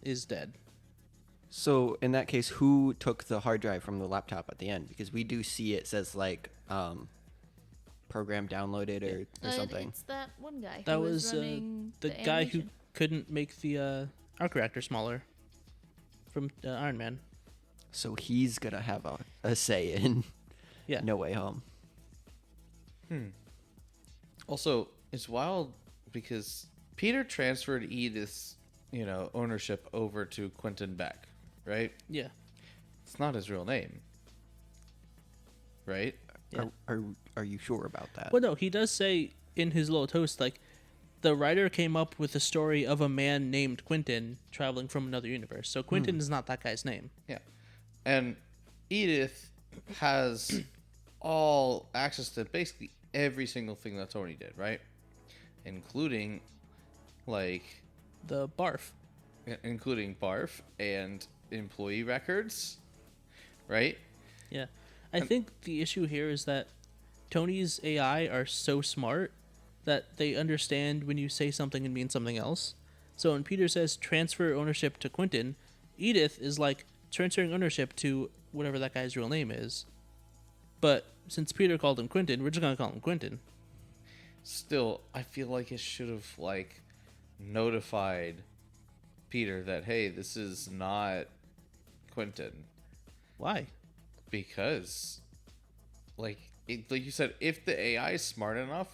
is dead. So in that case, who took the hard drive from the laptop at the end? Because we do see it says, like, program downloaded or something. It's that one guy That who was running the guy who couldn't make the arc reactor smaller from Iron Man. So he's gonna have a say in Yeah. No Way Home. Also, it's wild because Peter transferred Edith's, ownership over to Quentin Beck, right? Yeah. It's not his real name, right? Yeah. Are you sure about that? Well, no, he does say in his little toast, like, the writer came up with the story of a man named Quentin traveling from another universe. So Quentin is not that guy's name. Yeah. And Edith has all access to basically every single thing that Tony did, right? Including, like, The barf. including barf and employee records, right? Yeah. I think the issue here is that Tony's AI are so smart that they understand when you say something and mean something else. So when Peter says transfer ownership to Quentin, Edith is like transferring ownership to whatever that guy's real name is. But since Peter called him Quentin, we're just going to call him Quentin. Still, I feel like it should have, like, notified Peter that, hey, this is not Quentin. Why? Because, like you said, if the AI is smart enough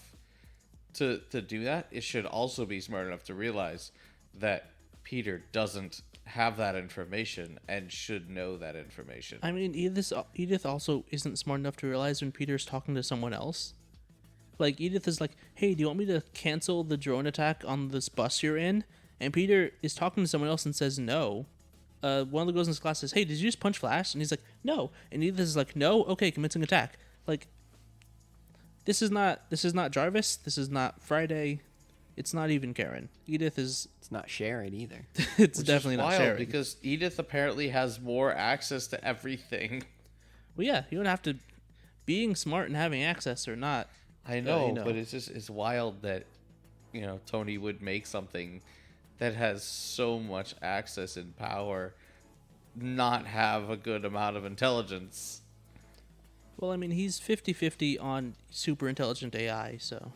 to do that, it should also be smart enough to realize that Peter doesn't have that information and should know that information. I mean, Edith also isn't smart enough to realize when Peter's talking to someone else. Like, Edith is like, hey, do you want me to cancel the drone attack on this bus you're in? And Peter is talking to someone else and says no. One of the girls in his class says, hey, did you just punch Flash? And he's like, no. And Edith is like, no? Okay, commencing attack. Like, this is not Jarvis. This is not Friday. It's not even Karen. Edith is... It's not Sharon either. It's Which definitely is not wild Sharon. because Edith apparently has more access to everything. Well, yeah, you don't have to... Being smart and having access or not... I know, you know. but it's wild that, Tony would make something that has so much access and power not have a good amount of intelligence. Well, I mean, he's 50-50 on super intelligent AI, so...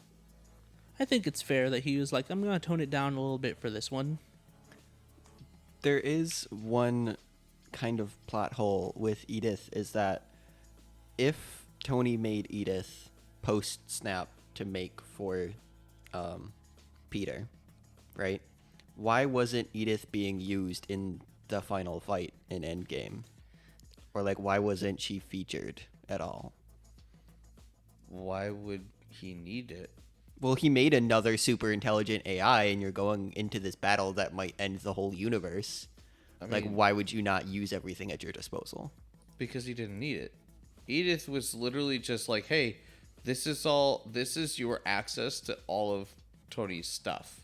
I think it's fair that he was like, I'm going to tone it down a little bit for this one. There is one kind of plot hole with Edith, is that if Tony made Edith post-snap to make for Peter, right? Why wasn't Edith being used in the final fight in Endgame? Or, like, why wasn't she featured at all? Why would he need it? Well, he made another super intelligent AI, and you're going into this battle that might end the whole universe. I Like, mean, why would you not use everything at your disposal? because he didn't need it. Edith was literally just like, hey, this is your access to all of Tony's stuff.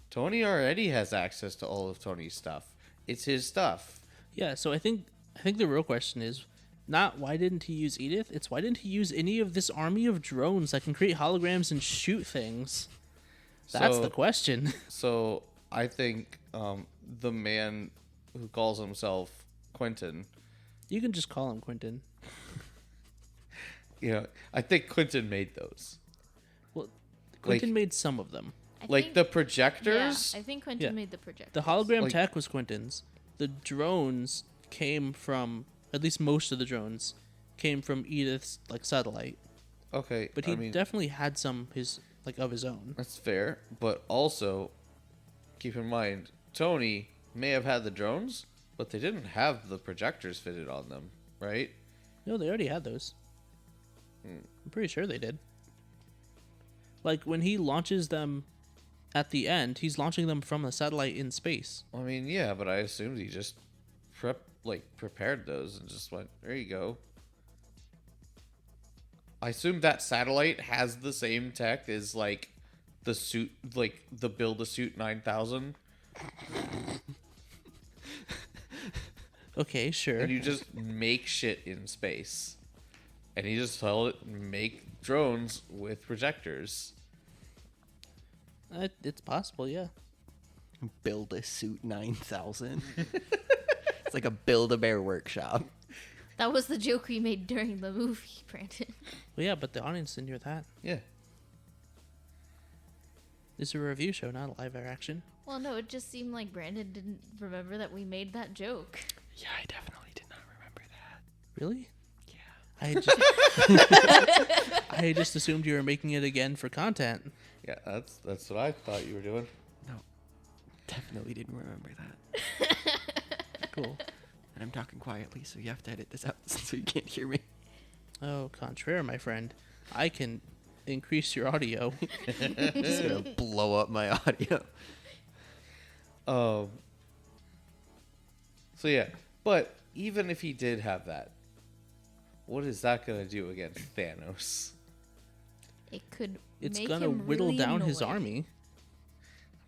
Tony already has access to all of Tony's stuff. It's his stuff. Yeah, so I think the real question is not why didn't he use Edith, it's why didn't he use any of this army of drones that can create holograms and shoot things? That's So- the question. So I think the man who calls himself Quentin, You can just call him Quentin. I think Quentin made those. Well, Quentin Like- made some of them. I Like think, the projectors? Yeah, I think Quentin Yeah. made the projector. The hologram Like- tech was Quentin's. The drones came from, at least most of the drones came from Edith's like satellite. Okay, But he definitely had some of his own. that's fair. But also, keep in mind, Tony may have had the drones, but they didn't have the projectors fitted on them, right? No, they already had those. I'm pretty sure they did. Like when he launches them at the end, he's launching them from a satellite in space. I mean, yeah, but I assumed he just prepared those and just went, there you go. I assume that satellite has the same tech as like the suit, like the Build-A-Suit 9000, Okay, sure. and you just make shit in space, and you just tell it make drones with projectors. It's possible, yeah. Build a suit 9000. It's like a Build-A-Bear workshop. That was the joke we made during the movie, Brandon. Well, yeah, but the audience didn't hear that. Yeah. This is a review show, not a live action. Well, no, it just seemed like Brandon didn't remember that we made that joke. Yeah, I definitely did not remember that. Really? Yeah. I just assumed you were making it again for content. Yeah, that's what I thought you were doing. No, definitely didn't remember that. Cool. And I'm talking quietly, so you have to edit this out so you can't hear me. Oh, contraire, my friend. I can increase your audio. Just gonna blow up my audio. Um. So yeah, but even if he did have that, what is that gonna do against Thanos? It could. It's make gonna him whittle really down his annoying. army.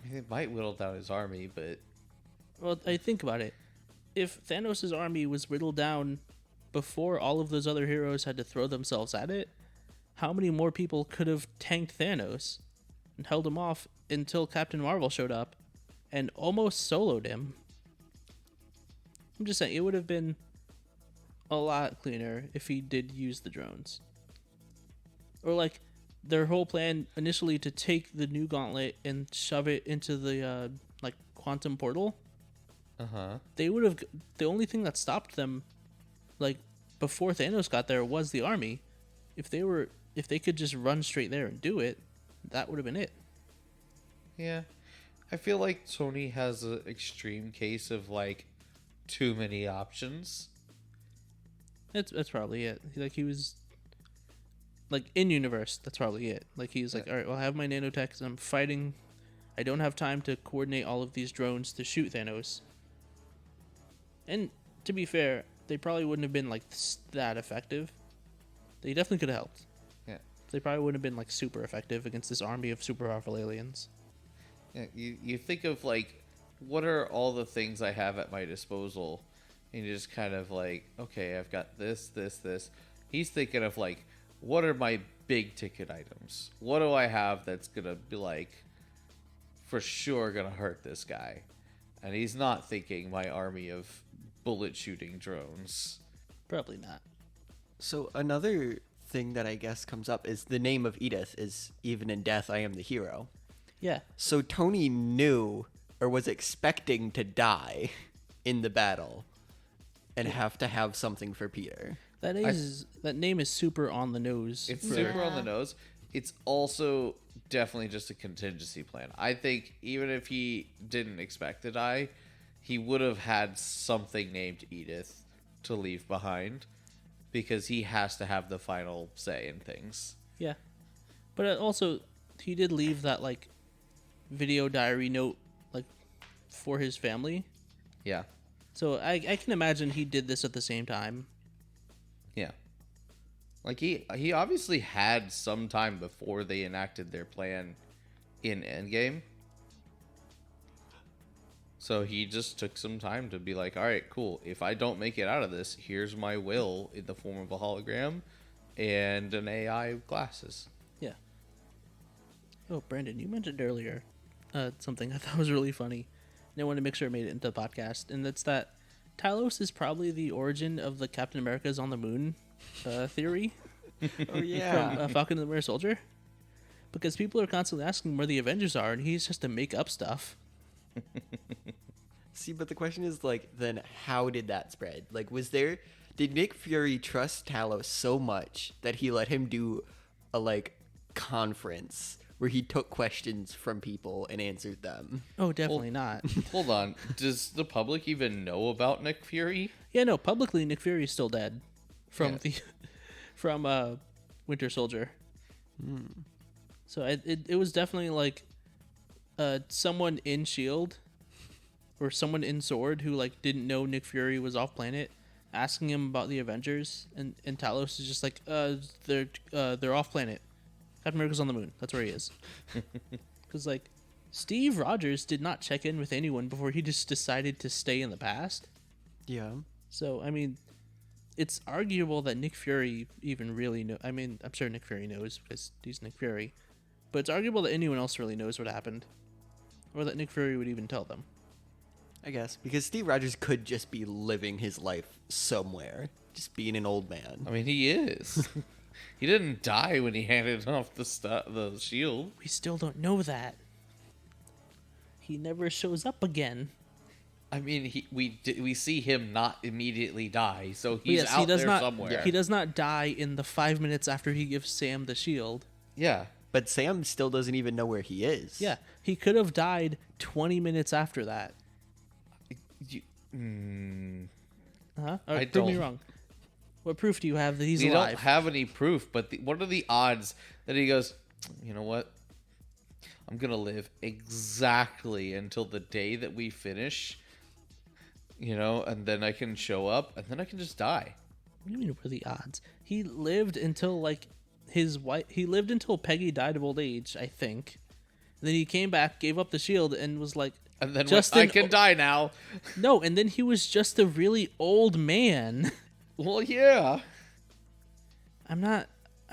I mean, it might whittle down his army, but Well, I think about it. If Thanos' army was whittled down before all of those other heroes had to throw themselves at it, how many more people could have tanked Thanos and held him off until Captain Marvel showed up and almost soloed him? I'm just saying, it would have been a lot cleaner if he did use the drones. Or like their whole plan initially to take the new gauntlet and shove it into the like quantum portal. They would have. The only thing that stopped them, like before Thanos got there, was the army. If they could just run straight there and do it, that would have been it. yeah, I feel like Sony has an extreme case of like too many options. That's probably it. Like he was, like in universe. That's probably it. Like he was like, all right, well, I have my nanotech and I'm fighting. I don't have time to coordinate all of these drones to shoot Thanos. And to be fair, they probably wouldn't have been like that effective. They definitely could have helped. Yeah. They probably wouldn't have been like super effective against this army of super powerful aliens. Yeah, you think of like, what are all the things I have at my disposal, and you just kind of like, okay, I've got this. He's thinking of like, what are my big ticket items? What do I have that's gonna be like, for sure gonna hurt this guy? And he's not thinking my army of bullet shooting drones. Probably not. So another thing that I guess comes up is the name of Edith is even in death I am the hero. Yeah. So Tony knew or was expecting to die in the battle and have to have something for Peter. That name is super on the nose. It's for- super on the nose. It's also definitely just a contingency plan. I think even if he didn't expect to die, he would have had something named Edith to leave behind, because he has to have the final say in things. Yeah. But also, he did leave that like video diary note like for his family. Yeah. So I can imagine he did this at the same time. Yeah. Like he obviously had some time before they enacted their plan in Endgame. So he just took some time to be like, all right, cool. If I don't make it out of this, here's my will in the form of a hologram and an AI with glasses. Yeah. Oh, Brandon, you mentioned earlier something I thought was really funny, and I wanted to make sure it made it into the podcast, and that's that Talos is probably the origin of the Captain America's on the moon theory. Oh yeah. From Falcon and the Winter Soldier, because people are constantly asking where the Avengers are, and he's just to make up stuff. See, but the question is like, then how did that spread? Like, did Nick Fury trust Talos so much that he let him do a like conference where he took questions from people and answered them? Oh, definitely not. Hold on. Does the public even know about Nick Fury? Yeah, no. Publicly, Nick Fury is still dead from Yeah. from Winter Soldier. So it was definitely like someone in Shield or someone in Sword who like didn't know Nick Fury was off planet, asking him about the Avengers, and Talos is just like, they're off planet. Captain America's on the moon. That's where he is. Because like Steve Rogers did not check in with anyone before he just decided to stay in the past. Yeah. So I mean, it's arguable that Nick Fury even really know. I mean, I'm sure Nick Fury knows because he's Nick Fury, but it's arguable that anyone else really knows what happened, or that Nick Fury would even tell them. I guess because Steve Rogers could just be living his life somewhere, just being an old man. I mean, he is. He didn't die when he handed off the shield. We still don't know that. He never shows up again. I mean, we see him not immediately die, so he's Yes, out he does there not. somewhere. He does not die in the 5 minutes after he gives Sam the shield. Yeah. But Sam still doesn't even know where he is. Yeah, he could have died 20 minutes after that. You, Huh? I Prove me don't- wrong. What proof do you have that he's We alive? don't have any proof, but what are the odds that he goes, you know what? I'm going to live exactly until the day that we finish, and then I can show up, and then I can just die. What do you mean, what are the odds? He lived until, like, his wife... He lived until Peggy died of old age, I think. And then he came back, gave up the shield, and was like... And then Justin- I can die now. No, and then he was just a really old man. Well, yeah. I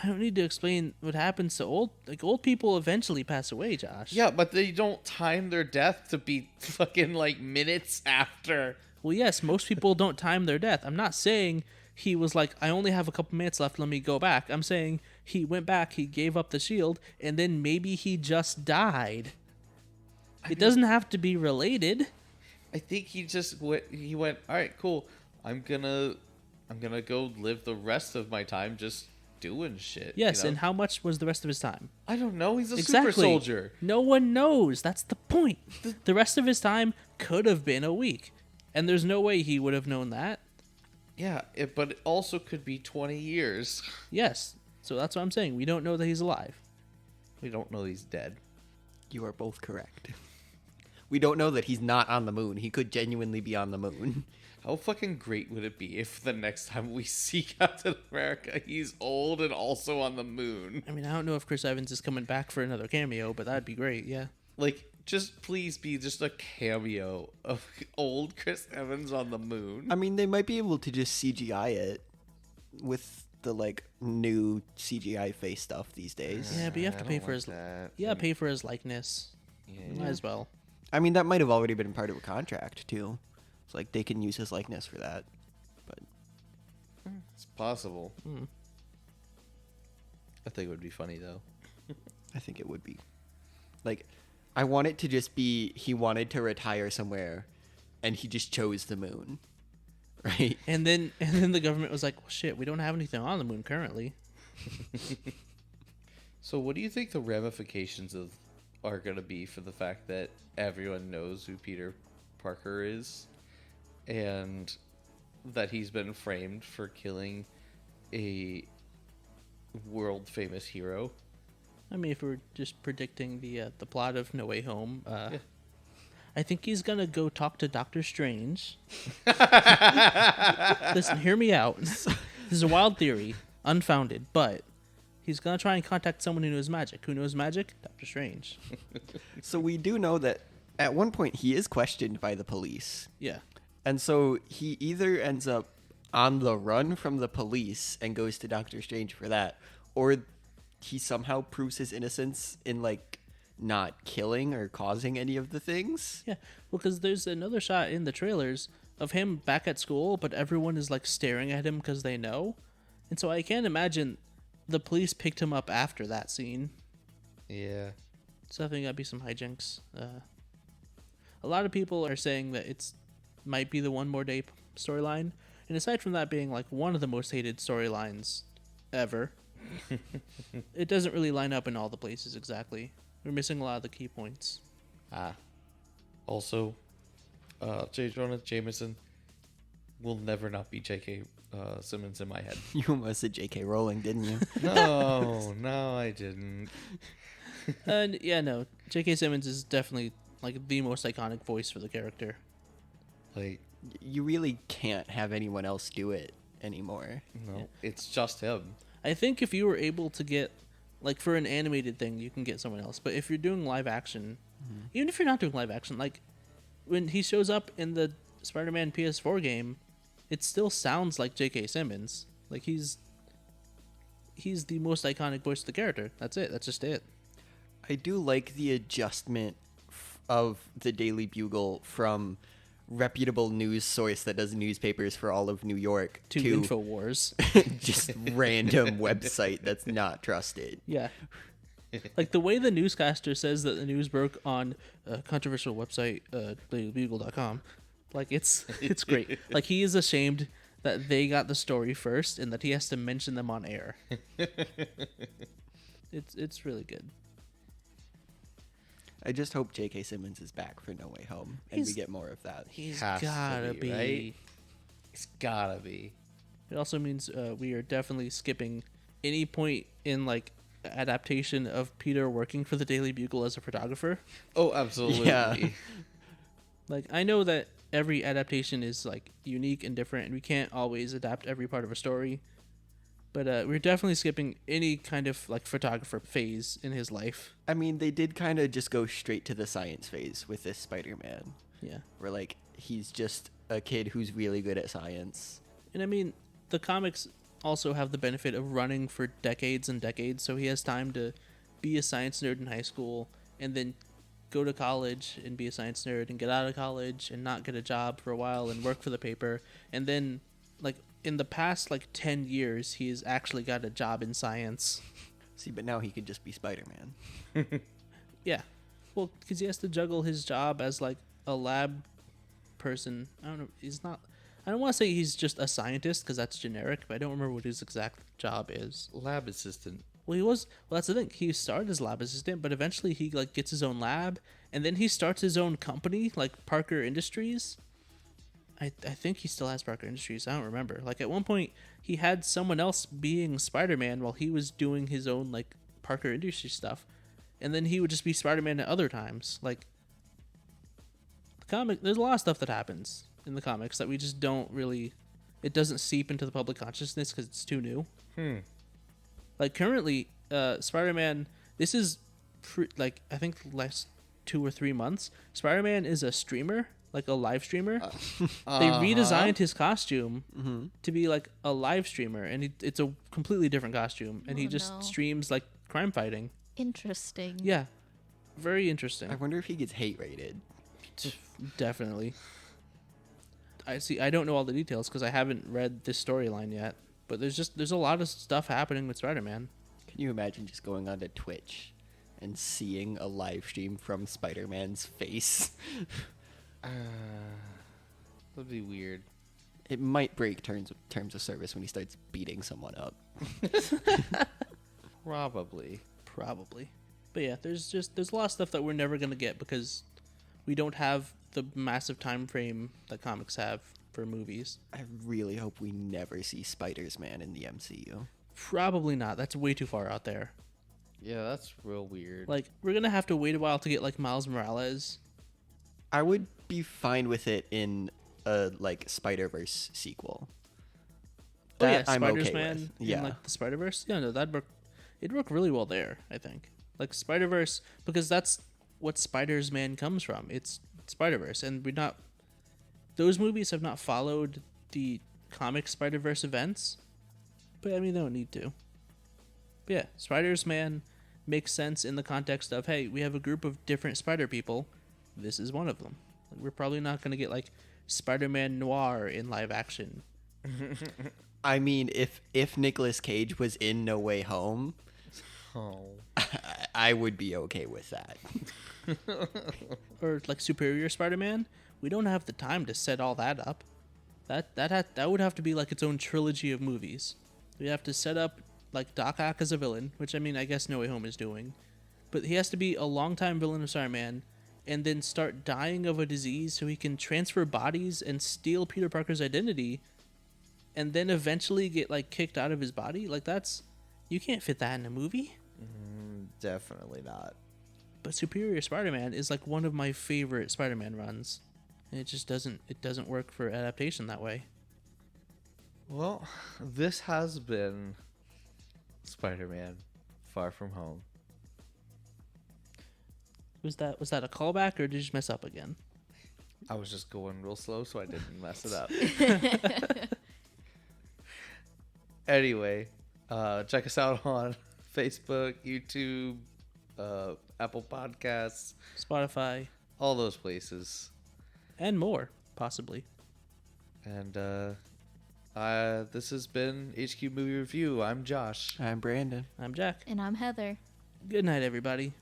don't need to explain what happens to old people eventually pass away, Josh. Yeah, but they don't time their death to be fucking, like, minutes after. Well, yes, most people don't time their death. I'm not saying he was like, I only have a couple minutes left, let me go back. I'm saying he went back, he gave up the shield, and then maybe he just died. It doesn't have to be related. I think he just went, all right, cool. I'm gonna go live the rest of my time just doing shit. Yes, and how much was the rest of his time? I don't know. He's a super soldier. No one knows. That's the point. The rest of his time could have been a week. And there's no way he would have known that. Yeah, but it also could be 20 years. Yes. So that's what I'm saying. We don't know that he's alive. We don't know he's dead. You are both correct. We don't know that he's not on the moon. He could genuinely be on the moon. How fucking great would it be if the next time we see Captain America, he's old and also on the moon? I mean, I don't know if Chris Evans is coming back for another cameo, but that'd be great, yeah. Like, just please be just a cameo of old Chris Evans on the moon. I mean, they might be able to just CGI it with the, like, new CGI face stuff these days. Yeah, but you have to I pay don't for like his... that. Yeah, pay for his likeness. Yeah. Might as well. I mean, that might have already been part of a contract, too. It's like they can use his likeness for that. But It's possible. Hmm. I think it would be funny, though. I think it would be. Like, I want it to just be he wanted to retire somewhere and he just chose the moon. Right? And then the government was like, well, shit, we don't have anything on the moon currently. So what do you think the ramifications are going to be for the fact that everyone knows who Peter Parker is and that he's been framed for killing a world famous hero? I mean, if we're just predicting the plot of No Way Home, Yeah. I think he's gonna go talk to Doctor Strange. Listen, hear me out. This is a wild theory, unfounded, but he's gonna try and contact someone who knows magic. Who knows magic? Doctor Strange. So we do know that at one point he is questioned by the police. Yeah. And so he either ends up on the run from the police and goes to Doctor Strange for that, or he somehow proves his innocence in, like, not killing or causing any of the things. Yeah, because there's another shot in the trailers of him back at school, but everyone is like staring at him because they know. And so I can't imagine the police picked him up after that scene. Yeah. So I think that'd be some hijinks. A lot of people are saying that it's might be the One More Day storyline. And aside from that being like one of the most hated storylines ever, it doesn't really line up in all the places exactly. We're missing a lot of the key points. Also, J. Jonah Jameson will never not be J.K. Simmons in my head. You almost said J.K. Rowling, didn't you? No, I didn't. And yeah, no, J.K. Simmons is definitely like the most iconic voice for the character. Like, You really can't have anyone else do it anymore. no, it's just him. I think if you were able to get, like, for an animated thing, you can get someone else. But if you're doing live action, even if you're not doing live action, like, when he shows up in the Spider-Man PS4 game, it still sounds like J.K. Simmons. Like, he's the most iconic voice of the character. That's it. That's just it. I do like the adjustment of the Daily Bugle from reputable news source that does newspapers for all of New York To InfoWars. just random website that's not trusted. Yeah. Like, the way the newscaster says that the news broke on a controversial website, dailybugle.com, like, it's great. Like, he is ashamed that they got the story first and that he has to mention them on air. It's really good. I just hope J.K. Simmons is back for No Way Home and we He's- get more of that. He's Has to gotta be, be. right? It's gotta be. It also means we are definitely skipping any point in like adaptation of Peter working for the Daily Bugle as a photographer. Oh, absolutely. Yeah. Like, I know that every adaptation is like unique and different, and we can't always adapt every part of a story. But we're definitely skipping any kind of like photographer phase in his life. I mean, they did kind of just go straight to the science phase with this Spider-Man, Yeah. where like he's just a kid who's really good at science. And I mean, the comics also have the benefit of running for decades and decades, so he has time to be a science nerd in high school and then go to college and be a science nerd and get out of college and not get a job for a while and work for the paper. And then, like, in the past, like, 10 years, he's actually got a job in science. See, but now he could just be Spider-Man. Yeah. Well, because he has to juggle his job as, like, a lab person. I don't know. He's not... I don't want to say he's just a scientist, because that's generic, but I don't remember what his exact job is. Lab assistant. Well, he was... Well, that's the thing. He started as lab assistant, but eventually he, like, gets his own lab, and then he starts his own company, like Parker Industries. I think he still has Parker Industries. I don't remember. Like, at one point, he had someone else being Spider-Man while he was doing his own, like, Parker Industries stuff. And then he would just be Spider-Man at other times. Like, the comic... There's a lot of stuff that happens in the comics that we just don't really... It doesn't seep into the public consciousness because it's too new. Like, currently, Spider-Man... This is, like, I think last 2 or 3 months. Spider-Man is a streamer, like a live streamer. They redesigned his costume to be, like, a live streamer. And it's a completely different costume. And he Oh, just no. streams, like, crime fighting. Interesting. Yeah. Very interesting. I wonder if he gets hate rated. Definitely. I don't know all the details because I haven't read this storyline yet. But there's a lot of stuff happening with Spider-Man. Can you imagine just going onto Twitch and seeing a live stream from Spider-Man's face? That'd be weird. It might break terms of service when he starts beating someone up. Probably. But yeah, there's a lot of stuff that we're never gonna get because we don't have the massive time frame that comics have for movies. I really hope we never see Spider-Man in the MCU. Probably not. That's way too far out there. Yeah, that's real weird. Like, we're gonna have to wait a while to get like Miles Morales. I would be fine with it in a like Spider-Verse sequel. Oh yeah, That I'm okay Spider-Man with. in Yeah. like the Spider-Verse. Yeah, no, that'd work. It'd work really well there, I think. Like Spider-Verse, because that's what Spider-Man comes from. It's Spider-Verse, and those movies have not followed the comic Spider-Verse events. But I mean, they don't need to. But yeah, Spider-Man makes sense in the context of, hey, we have a group of different Spider people. This is one of them. Like, we're probably not going to get like Spider-Man Noir in live action. I mean, if Nicolas Cage was in No Way Home, I would be okay with that. Or like Superior Spider-Man. We don't have the time to set all that up. That would have to be like its own trilogy of movies. We have to set up like Doc Ock as a villain, which I mean I guess No Way Home is doing, but he has to be a longtime villain of Spider-Man, and then start dying of a disease so he can transfer bodies and steal Peter Parker's identity, and then eventually get like kicked out of his body. Like you can't fit that in a movie. Definitely not. But Superior Spider-Man is like one of my favorite Spider-Man runs. And it just doesn't work for adaptation that way. Well, this has been Spider-Man Far From Home. Was that a callback or did you mess up again? I was just going real slow so I didn't mess it up. Anyway, check us out on Facebook, YouTube, Apple Podcasts, Spotify all those places. and more, possibly. And this has been HQ Movie Review. I'm Josh. I'm Brandon. I'm Jack. And I'm Heather. Good night, everybody.